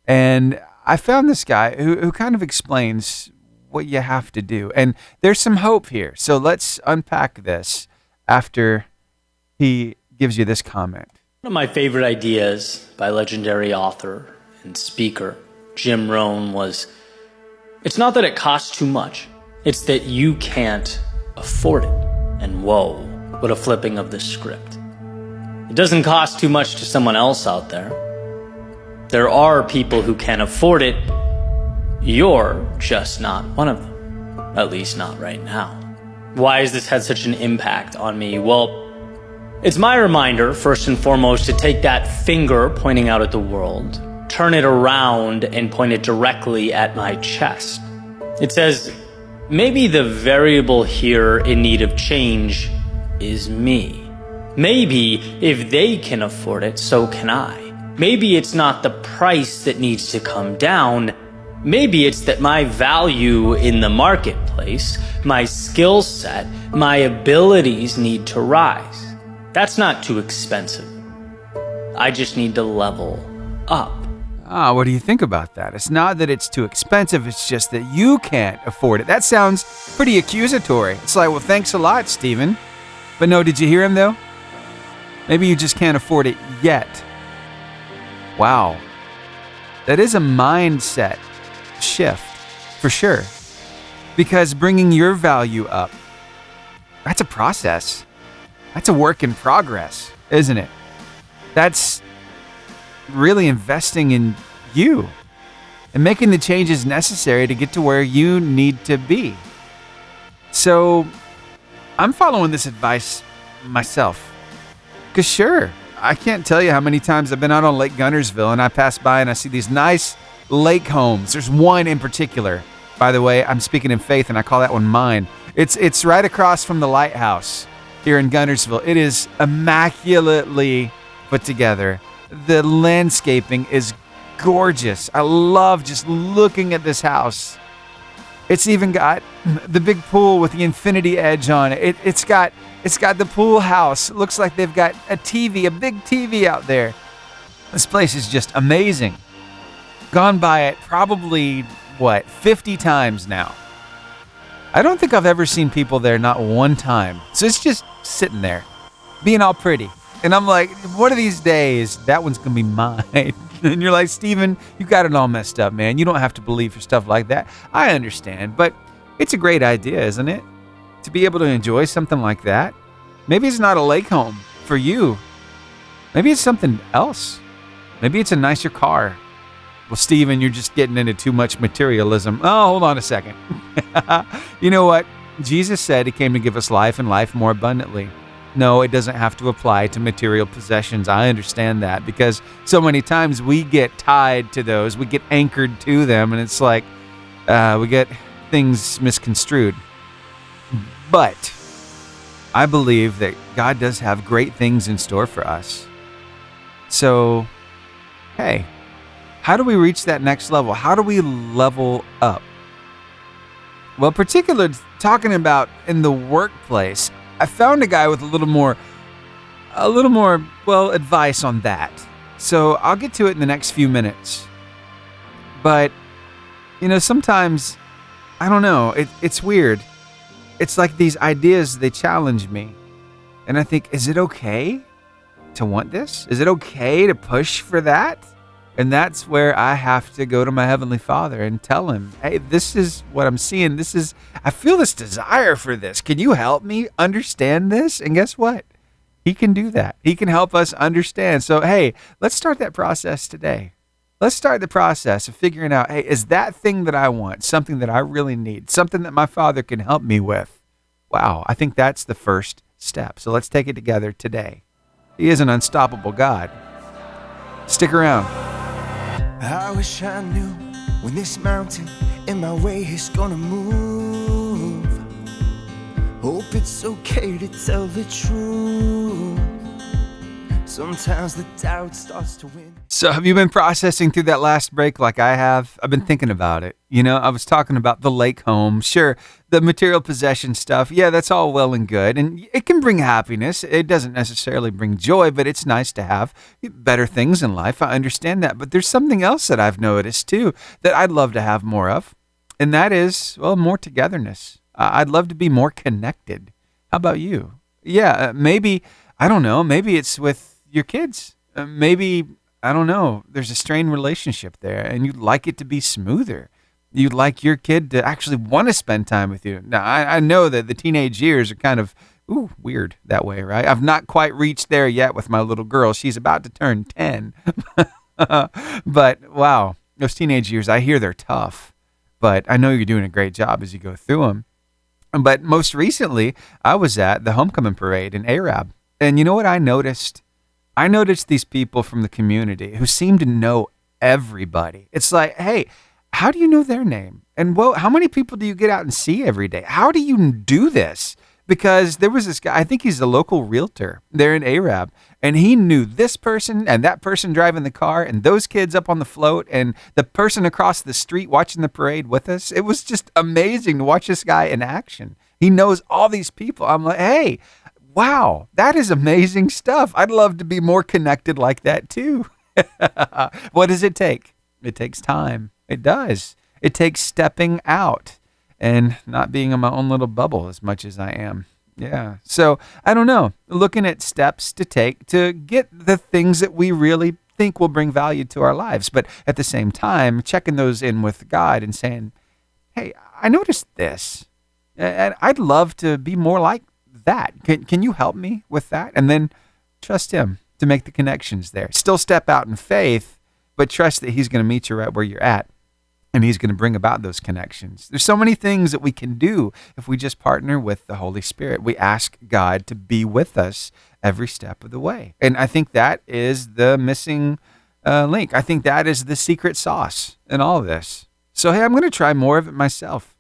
And I found this guy who kind of explains what you have to do. And there's some hope here. So let's unpack this after he gives you this comment. One of my favorite ideas by legendary author and speaker Jim Rohn was, it's not that it costs too much, it's that you can't afford it. And whoa, what a flipping of the script. It doesn't cost too much to someone else out there. There are people who can afford it. You're just not one of them. At least not right now. Why has this had such an impact on me? Well, it's my reminder, first and foremost, to take that finger pointing out at the world, turn it around and point it directly at my chest. It says, maybe the variable here in need of change is me. Maybe if they can afford it, so can I. Maybe it's not the price that needs to come down. Maybe it's that my value in the marketplace, my skill set, my abilities need to rise. That's not too expensive. I just need to level up. What do you think about that? It's not that it's too expensive, it's just that you can't afford it. That sounds pretty accusatory. It's like, well, thanks a lot, Stephen. But no, did you hear him though? Maybe you just can't afford it yet. Wow. That is a mindset shift, for sure. Because bringing your value up, that's a process. That's a work in progress, isn't it? That's really investing in you and making the changes necessary to get to where you need to be. So I'm following this advice myself. Because sure, I can't tell you how many times I've been out on Lake Guntersville and I pass by and I see these nice lake homes. There's one in particular. By the way, I'm speaking in faith and I call that one mine. It's right across from the lighthouse here in Guntersville. It is immaculately put together. The landscaping is gorgeous. I love just looking at this house. It's even got the big pool with the infinity edge on it. It's got the pool house. It looks like they've got a big TV out there. This place is just amazing. Gone by it probably, 50 times now. I don't think I've ever seen people there, not one time. So it's just sitting there, being all pretty. And I'm like, one of these days, that one's going to be mine. And you're like, Steven, you got it all messed up, man. You don't have to believe for stuff like that. I understand, but it's a great idea, isn't it? To be able to enjoy something like that. Maybe it's not a lake home for you. Maybe it's something else. Maybe it's a nicer car. Well, Steven, you're just getting into too much materialism. Oh, hold on a second. You know what? Jesus said he came to give us life and life more abundantly. No, it doesn't have to apply to material possessions. I understand that because so many times we get tied to those, we get anchored to them, and it's like we get things misconstrued. But I believe that God does have great things in store for us. So, hey, how do we reach that next level? How do we level up? Well, particularly talking about in the workplace, I found a guy with a little more, advice on that. So I'll get to it in the next few minutes. But, sometimes, I don't know, it's weird. It's like these ideas, they challenge me. And I think, is it okay to want this? Is it okay to push for that? And that's where I have to go to my Heavenly Father and tell him, hey, this is what I'm seeing. I feel this desire for this. Can you help me understand this? And guess what? He can do that. He can help us understand. So, hey, let's start that process today. Let's start the process of figuring out, hey, is that thing that I want something that I really need, something that my Father can help me with? Wow, I think that's the first step. So let's take it together today. He is an unstoppable God. Stick around. I wish I knew when this mountain in my way is gonna move. Hope it's okay to tell the truth. Sometimes the doubt starts to win. So have you been processing through that last break like I have? I've been thinking about it. I was talking about the lake home. Sure, the material possession stuff. Yeah, that's all well and good. And it can bring happiness. It doesn't necessarily bring joy, but it's nice to have better things in life. I understand that. But there's something else that I've noticed too that I'd love to have more of. And that is, more togetherness. I'd love to be more connected. How about you? Yeah, maybe, I don't know, maybe it's with your kids. Maybe, I don't know, there's a strained relationship there and you'd like it to be smoother. You'd like your kid to actually want to spend time with you. Now, I know that the teenage years are kind of weird that way, right? I've not quite reached there yet with my little girl. She's about to turn 10. But wow, those teenage years, I hear they're tough. But I know you're doing a great job as you go through them. But most recently, I was at the homecoming parade in Arab. And you know what I noticed? I noticed these people from the community who seem to know everybody. It's like, hey, how do you know their name? And how many people do you get out and see every day? How do you do this? Because there was this guy, I think he's a local realtor there in Arab, and he knew this person and that person driving the car and those kids up on the float and the person across the street watching the parade with us. It was just amazing to watch this guy in action. He knows all these people. I'm like, hey, wow, that is amazing stuff. I'd love to be more connected like that too. What does it take? It takes time. It does. It takes stepping out and not being in my own little bubble as much as I am. Yeah. So I don't know, looking at steps to take to get the things that we really think will bring value to our lives. But at the same time, checking those in with God and saying, hey, I noticed this and I'd love to be more like that. Can you help me with that? And then trust him to make the connections there. Still step out in faith, but trust that he's going to meet you right where you're at. And he's going to bring about those connections. There's so many things that we can do if we just partner with the Holy Spirit. We ask God to be with us every step of the way. And I think that is the missing link. I think that is the secret sauce in all of this. So, hey, I'm going to try more of it myself.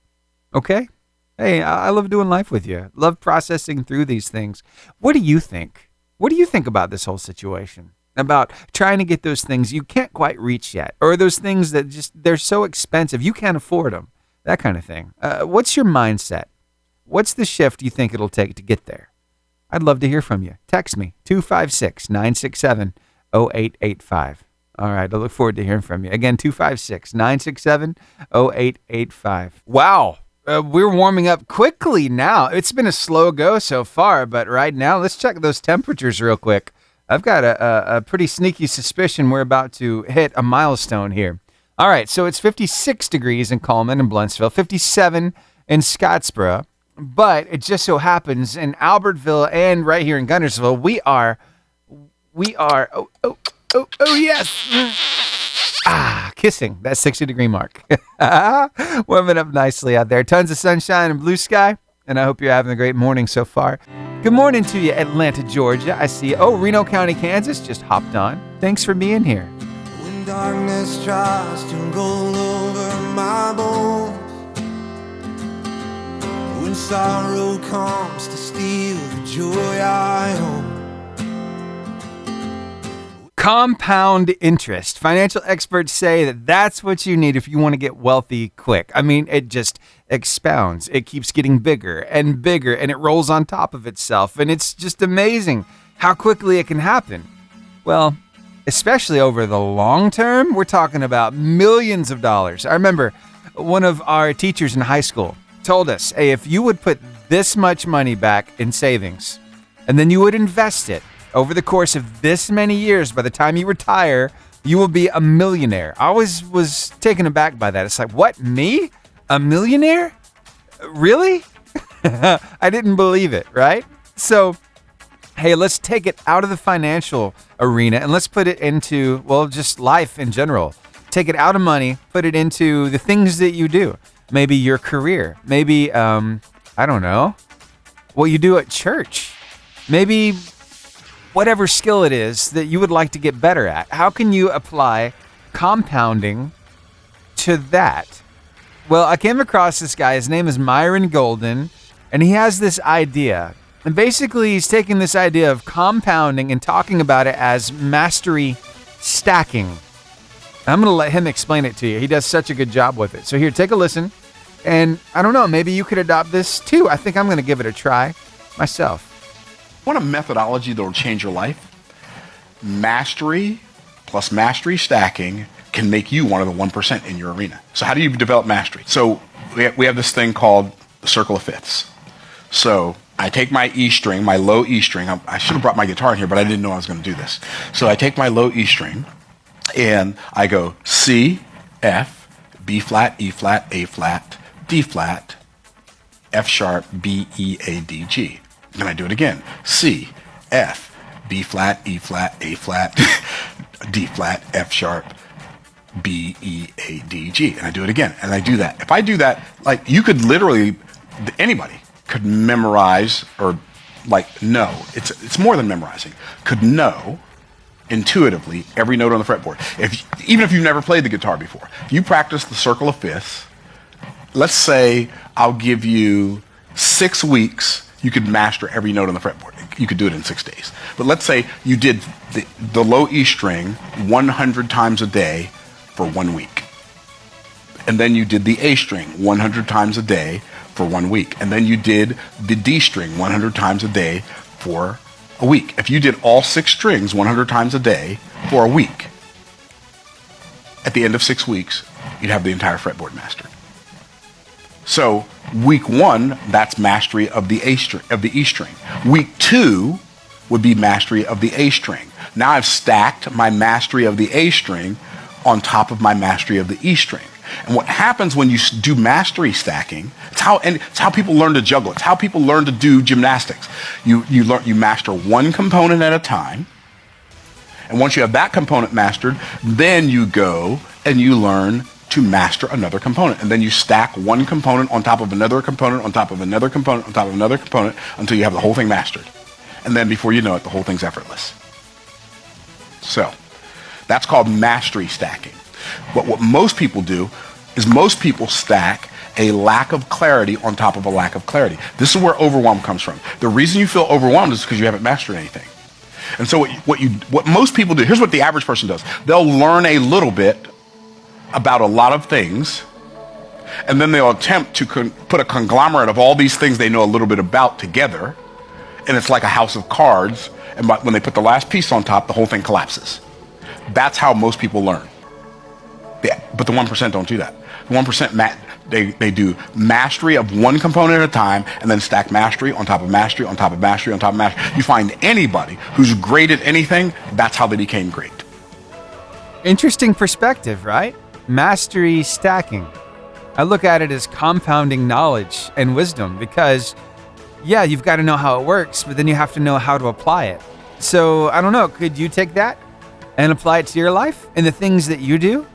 Okay? Hey, I love doing life with you. Love processing through these things. What do you think? What do you think about this whole situation? About trying to get those things you can't quite reach yet, or those things that they're so expensive you can't afford them, that kind of thing. What's your mindset? What's the shift you think it'll take to get there? I'd love to hear from you. Text me, 256-967-0885. All right, I look forward to hearing from you. Again, 256-967-0885. Wow, we're warming up quickly now. It's been a slow go so far, but right now, let's check those temperatures real quick. I've got a pretty sneaky suspicion we're about to hit a milestone here. All right, so it's 56 degrees in Coleman and Blentsville, 57 in Scottsboro, but it just so happens in Albertville and right here in Guntersville, we are, yes, kissing that 60-degree mark. Warming up nicely out there. Tons of sunshine and blue sky. and I hope you're having a great morning so far. Good morning to you, Atlanta, Georgia. I see you. Oh, Reno County, Kansas just hopped on. Thanks for being here. When darkness tries to roll over my bones, when sorrow comes to steal the joy I own. Compound interest. Financial experts say that that's what you need if you want to get wealthy quick. I mean, it just expounds. It keeps getting bigger, and it rolls on top of itself. And it's just amazing how quickly it can happen. Well, especially over the long term, we're talking about millions of dollars. I remember one of our teachers in high school told us, hey, if you would put this much money back in savings, and then you would invest it over the course of this many years, by the time you retire, you will be a millionaire. I always was taken aback by that. It's like, what, me? A millionaire? Really? I didn't believe it, right? So, hey, let's take it out of the financial arena and let's put it into, well, just life in general. Take it out of money, put it into the things that you do. Maybe your career. Maybe, I don't know, what you do at church. Maybe whatever skill it is that you would like to get better at. How can you apply compounding to that? Well, I came across this guy. His name is Myron Golden, and he has this idea. And basically, he's taking this idea of compounding and talking about it as mastery stacking. I'm going to let him explain it to you. He does such a good job with it. So here, take a listen. And I don't know, maybe you could adopt this too. I think I'm going to give it a try myself. Want a methodology that will change your life? Mastery plus mastery stacking can make you one of the 1% in your arena. So how do you develop mastery? So we have this thing called the circle of fifths. So I take my E string, my low E string. I should have brought my guitar in here, but I didn't know I was going to do this. So I take my low E string and I go C, F, B flat, E flat, A flat, D flat, F sharp, B, E, A, D, G. Then I do it again. C, F, B flat, E flat, A flat, D flat, F sharp, B, E, A, D, G. And I do it again. And I do that. If I do that, like you could literally, anybody could memorize or like know. It's more than memorizing. Could know intuitively every note on the fretboard. Even if you've never played the guitar before. If you practice the circle of fifths, let's say I'll give you 6 weeks. You could master every note on the fretboard. You could do it in 6 days. But let's say you did the low E string 100 times a day for 1 week. And then you did the A string 100 times a day for 1 week. And then you did the D string 100 times a day for a week. If you did all 6 strings 100 times a day for a week, at the end of 6 weeks, you'd have the entire fretboard mastered. So week 1, that's mastery of the E string. Week 2 would be mastery of the A string. Now I've stacked my mastery of the A string on top of my mastery of the E string. And what happens when you do mastery stacking, it's how people learn to juggle. It's how people learn to do gymnastics. You master one component at a time. And once you have that component mastered, then you go and you learn to master another component. And then you stack one component on top of another component, on top of another component, on top of another component, until you have the whole thing mastered. And then before you know it, the whole thing's effortless. So that's called mastery stacking. But what most people do is most people stack a lack of clarity on top of a lack of clarity. This is where overwhelm comes from. The reason you feel overwhelmed is because you haven't mastered anything. And so what most people do, here's what the average person does. They'll learn a little bit about a lot of things, and then they'll attempt to put a conglomerate of all these things they know a little bit about together, and it's like a house of cards, and when they put the last piece on top, the whole thing collapses. That's how most people learn. But the 1% don't do that. The 1%, they do mastery of one component at a time, and then stack mastery on top of mastery on top of mastery on top of mastery. You find anybody who's great at anything, that's how they became great. Interesting perspective, right? Mastery stacking. I look at it as compounding knowledge and wisdom because, yeah, you've got to know how it works, but then you have to know how to apply it. So, I don't know, could you take that and apply it to your life and the things that you do?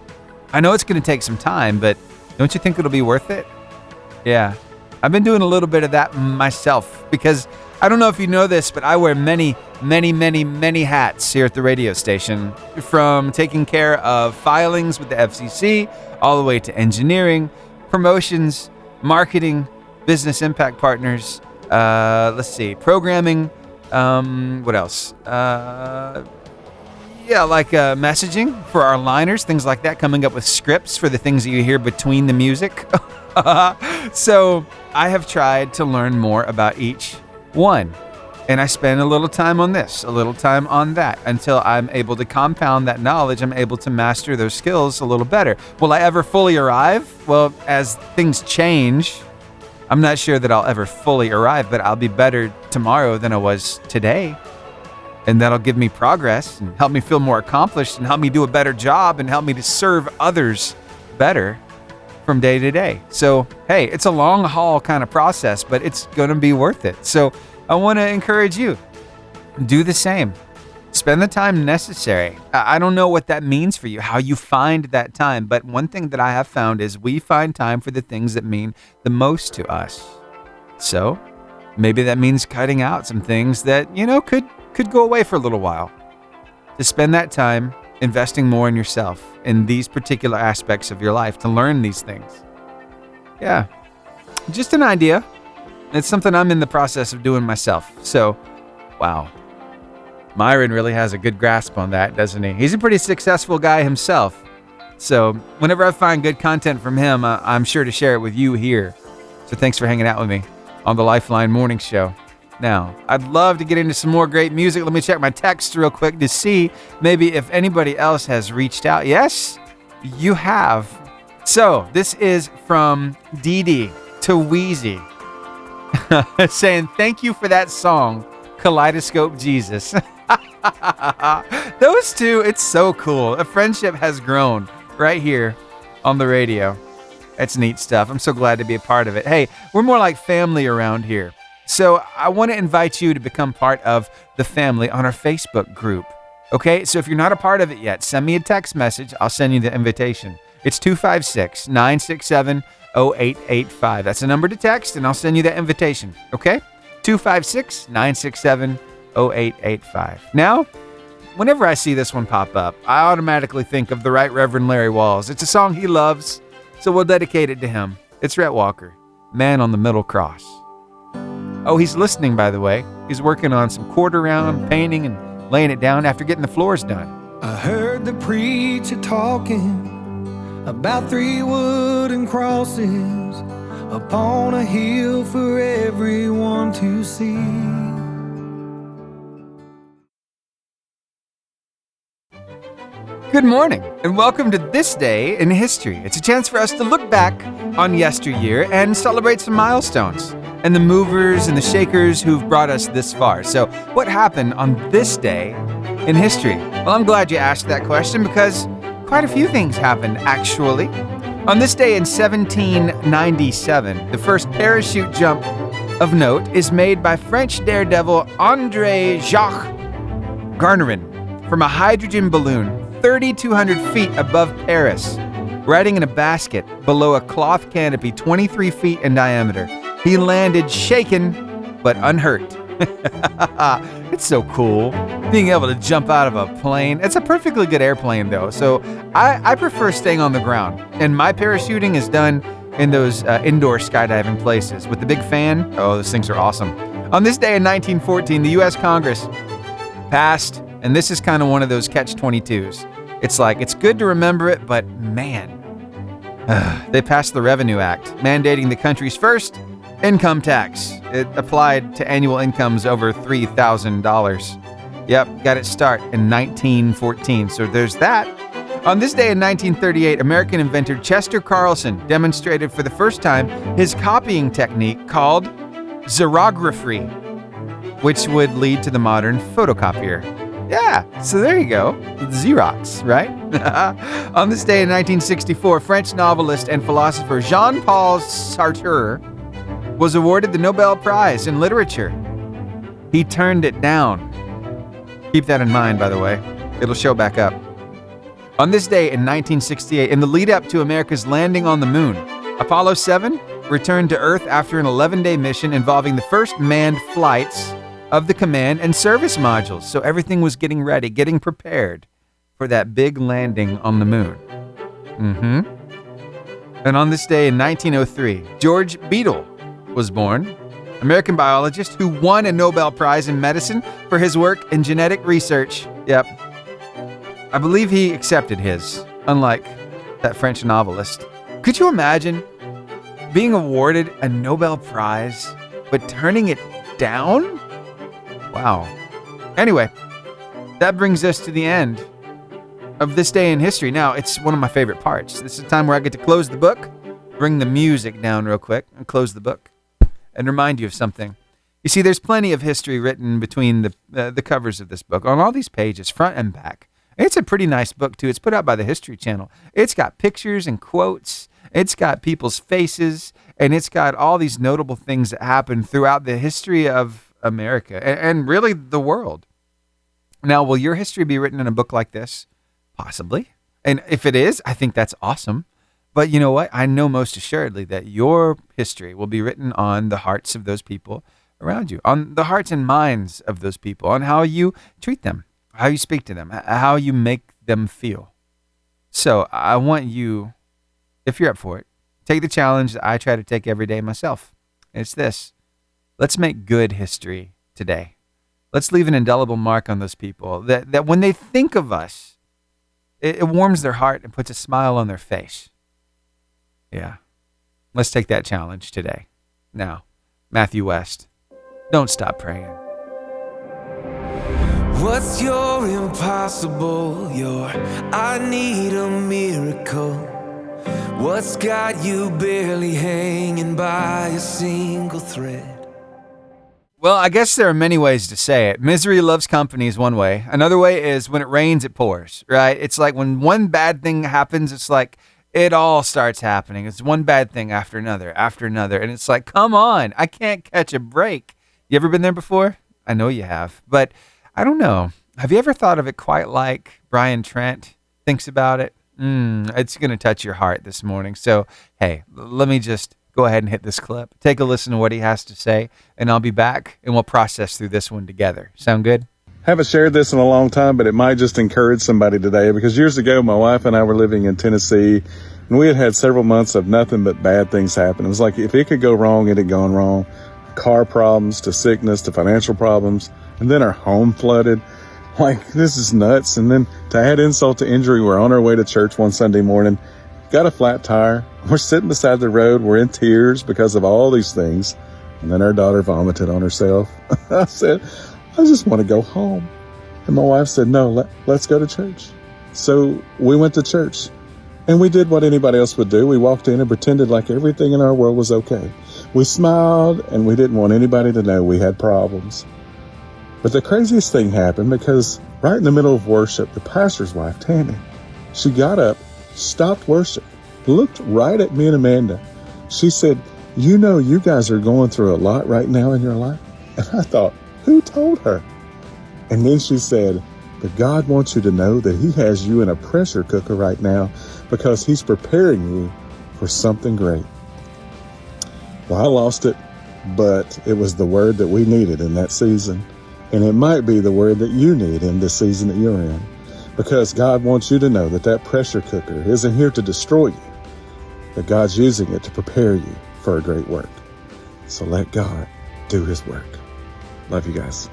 I know it's going to take some time, but don't you think it'll be worth it? Yeah. I've been doing a little bit of that myself because I don't know if you know this, but I wear many hats here at the radio station, from taking care of filings with the FCC all the way to engineering, promotions, marketing, business impact partners, programming, what else? Messaging for our liners, things like that, coming up with scripts for the things that you hear between the music. So I have tried to learn more about each one. And I spend a little time on this, a little time on that, until I'm able to compound that knowledge. I'm able to master those skills a little better. Will I ever fully arrive? Well, as things change, I'm not sure that I'll ever fully arrive, but I'll be better tomorrow than I was today. And that'll give me progress and help me feel more accomplished and help me do a better job and help me to serve others better from day to day. So, hey, it's a long haul kind of process, but it's going to be worth it. So I want to encourage you, do the same. Spend the time necessary. I don't know what that means for you, how you find that time, but one thing that I have found is we find time for the things that mean the most to us. So maybe that means cutting out some things that, could go away for a little while. To spend that time investing more in yourself in these particular aspects of your life to learn these things. Yeah, just an idea. It's something I'm in the process of doing myself. So, wow. Myron really has a good grasp on that, doesn't he? He's a pretty successful guy himself. So whenever I find good content from him, I'm sure to share it with you here. So thanks for hanging out with me on the Lifeline Morning Show. Now, I'd love to get into some more great music. Let me check my text real quick to see maybe if anybody else has reached out. Yes, you have. So this is from Dee Dee to Wheezy. Saying, thank you for that song, Kaleidoscope Jesus. Those two, it's so cool. A friendship has grown right here on the radio. It's neat stuff. I'm so glad to be a part of it. Hey, we're more like family around here. So I want to invite you to become part of the family on our Facebook group. Okay, so if you're not a part of it yet, send me a text message. I'll send you the invitation. It's 256-967-0885. That's the number to text, and I'll send you that invitation. Okay? 256-967-0885. Now, whenever I see this one pop up, I automatically think of the Right Reverend Larry Walls. It's a song he loves, so we'll dedicate it to him. It's Rhett Walker, Man on the Middle Cross. Oh, he's listening, by the way. He's working on some quarter round painting and laying it down after getting the floors done. I heard the preacher talking about 3 wooden crosses upon a hill for everyone to see. Good morning, and welcome to This Day in History. It's a chance for us to look back on yesteryear and celebrate some milestones and the movers and the shakers who've brought us this far. So what happened on this day in history? Well, I'm glad you asked that question because quite a few things happened, actually. On this day in 1797, the first parachute jump of note is made by French daredevil André Jacques Garnerin from a hydrogen balloon 3,200 feet above Paris, riding in a basket below a cloth canopy 23 feet in diameter. He landed shaken, but unhurt. It's so cool, being able to jump out of a plane. It's a perfectly good airplane, though, so I prefer staying on the ground. And my parachuting is done in those indoor skydiving places with the big fan. Oh, those things are awesome. On this day in 1914, the U.S. Congress passed, and this is kind of one of those catch-22s. It's like, it's good to remember it, but man, they passed the Revenue Act, mandating the country's first income tax. It applied to annual incomes over $3,000. Yep, got its start in 1914. So there's that. On this day in 1938, American inventor Chester Carlson demonstrated for the first time his copying technique called xerography, which would lead to the modern photocopier. Yeah, so there you go. Xerox, right? On this day in 1964, French novelist and philosopher Jean-Paul Sartre was awarded the Nobel Prize in Literature. He turned it down. Keep that in mind, by the way. It'll show back up. On this day in 1968, in the lead up to America's landing on the moon, Apollo 7 returned to Earth after an 11-day mission involving the first manned flights of the command and service modules. So everything was getting ready, getting prepared for that big landing on the moon. And on this day in 1903, George Beadle was born, American biologist who won a Nobel Prize in medicine for his work in genetic research. Yep. I believe he accepted his, unlike that French novelist. Could you imagine being awarded a Nobel Prize, but turning it down? Wow. Anyway, that brings us to the end of this day in history. Now, it's one of my favorite parts. This is the time where I get to close the book, bring the music down real quick, and close the book, and remind you of something. You see, there's plenty of history written between the covers of this book, on all these pages, front and back. It's a pretty nice book, too. It's put out by the History Channel. It's got pictures and quotes. It's got people's faces, and it's got all these notable things that happened throughout the history of America and really the world. Now, will your history be written in a book like this? Possibly. And if it is, I think that's awesome. But you know what? I know most assuredly that your history will be written on the hearts of those people around you, on the hearts and minds of those people, on how you treat them, how you speak to them, how you make them feel. So I want you, if you're up for it, take the challenge that I try to take every day myself. It's this. Let's make good history today. Let's leave an indelible mark on those people that when they think of us, it warms their heart and puts a smile on their face. Yeah. Let's take that challenge today. Now, Matthew West, don't stop praying. What's your impossible? Your I need a miracle. What's got you barely hanging by a single thread? Well, I guess there are many ways to say it. Misery loves company is one way. Another way is when it rains, it pours, right? It's like when one bad thing happens, it's like it all starts happening. It's one bad thing after another. And it's like, come on, I can't catch a break. You ever been there before? I know you have. But I don't know. Have you ever thought of it quite like Brian Trent thinks about it? It's going to touch your heart this morning. So, hey, let me just go ahead and hit this clip. Take a listen to what he has to say, and I'll be back, and we'll process through this one together. Sound good? Haven't shared this in a long time, but it might just encourage somebody today, because years ago, my wife and I were living in Tennessee, and we had had several months of nothing but bad things happen. It was like if it could go wrong, it had gone wrong. Car problems to sickness to financial problems, and then our home flooded. Like, this is nuts. And then to add insult to injury, we're on our way to church one Sunday morning, got a flat tire. We're sitting beside the road. We're in tears because of all these things. And then our daughter vomited on herself. I said, I just want to go home. And my wife said, no, let's go to church. So we went to church, and we did what anybody else would do. We walked in and pretended like everything in our world was okay. We smiled, and we didn't want anybody to know we had problems. But the craziest thing happened, because right in the middle of worship, the pastor's wife, Tammy, she got up, stopped worship, looked right at me and Amanda. She said, you know, you guys are going through a lot right now in your life. And I thought, who told her? And then she said, but God wants you to know that he has you in a pressure cooker right now, because he's preparing you for something great. Well, I lost it, but it was the word that we needed in that season. And it might be the word that you need in this season that you're in, because God wants you to know that that pressure cooker isn't here to destroy you, that God's using it to prepare you for a great work. So let God do his work. Love you guys.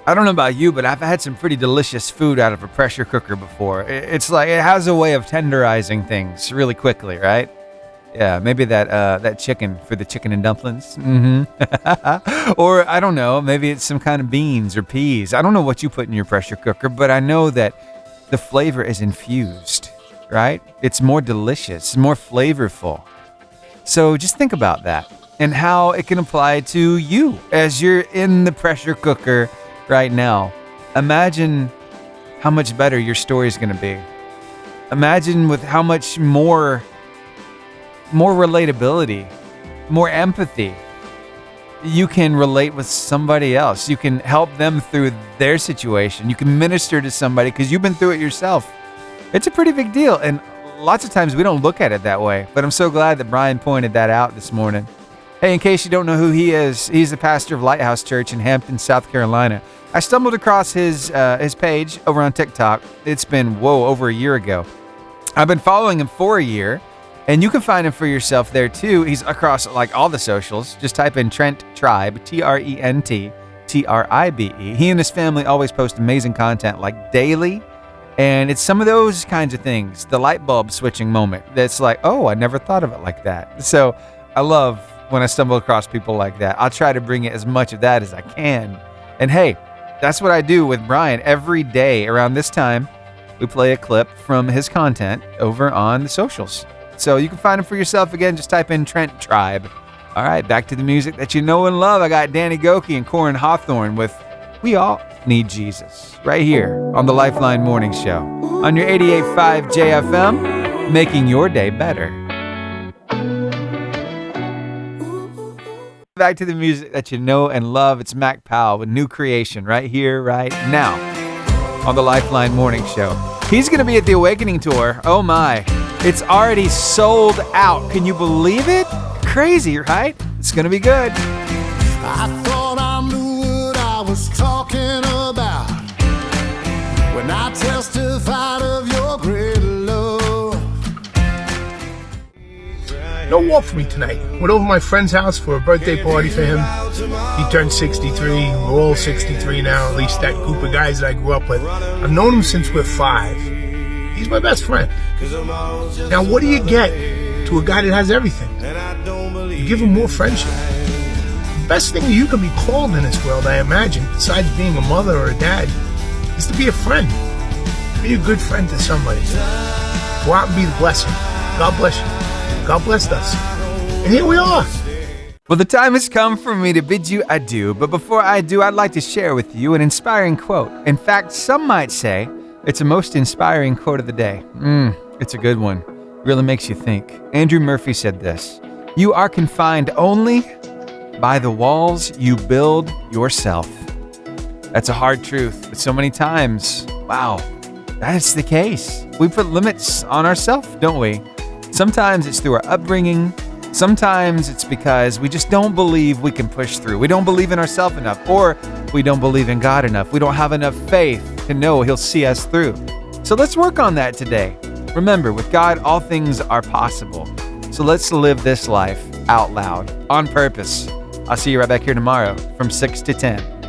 I don't know about you, but I've had some pretty delicious food out of a pressure cooker before. It's like it has a way of tenderizing things really quickly, right? Yeah, maybe that chicken for the chicken and dumplings. Or I don't know, maybe it's some kind of beans or peas. I don't know what you put in your pressure cooker, but I know that the flavor is infused, right? It's more delicious, more flavorful. So just think about that and how it can apply to you as you're in the pressure cooker right now. Imagine how much better your story is going to be. Imagine with how much more relatability, more empathy. You can relate with somebody else. You can help them through their situation. You can minister to somebody because you've been through it yourself. It's a pretty big deal. And lots of times we don't look at it that way, but I'm so glad that Brian pointed that out this morning. Hey, in case you don't know who he is, he's the pastor of Lighthouse Church in Hampton, South Carolina. I stumbled across his page over on TikTok. It's been, over a year ago. I've been following him for a year, and you can find him for yourself there too. He's across like all the socials. Just type in Trent Tribe, TRENT TRIBE. He and his family always post amazing content like daily, and it's some of those kinds of things, the light bulb switching moment that's like, oh, I never thought of it like that. So I love when I stumble across people like that. I'll try to bring it as much of that as I can. And hey, that's what I do with Brian every day around this time. We play a clip from his content over on the socials. So you can find him for yourself. Again, just type in Trent Tribe. All right, back to the music that you know and love. I got Danny Goki and Corin Hawthorne with We All Need Jesus right here on the Lifeline Morning Show on your 88.5 JFM, making your day better. Back to the music that you know and love. It's Mac Powell with New Creation right here, right now on the Lifeline Morning Show. He's going to be at the Awakening Tour. Oh my, it's already sold out. Can you believe it? Crazy, right? It's going to be good. I thought I knew what I was talking about when I testified of your great love. No walk for me tonight. Went over to my friend's house for a birthday party for him. He turned 63. We're all 63 now, at least that group of guys that I grew up with. I've known him since we're 5. He's my best friend. Now, what do you get to a guy that has everything? You give him more friendship. The best thing you can be called in this world, I imagine, besides being a mother or a dad, is to be a friend. Be a good friend to somebody. Go out and be the blessing. God bless you. God blessed us. And here we are. Well, the time has come for me to bid you adieu, but before I do, I'd like to share with you an inspiring quote. In fact, some might say it's a most inspiring quote of the day. It's a good one. Really makes you think. Andrew Murphy said this: "You are confined only by the walls you build yourself." That's a hard truth, but so many times, wow, that's the case. We put limits on ourselves, don't we? Sometimes it's through our upbringing. Sometimes it's because we just don't believe we can push through. We don't believe in ourselves enough, or we don't believe in God enough. We don't have enough faith to know He'll see us through. So let's work on that today. Remember, with God, all things are possible. So let's live this life out loud, on purpose. I'll see you right back here tomorrow from 6 to 10.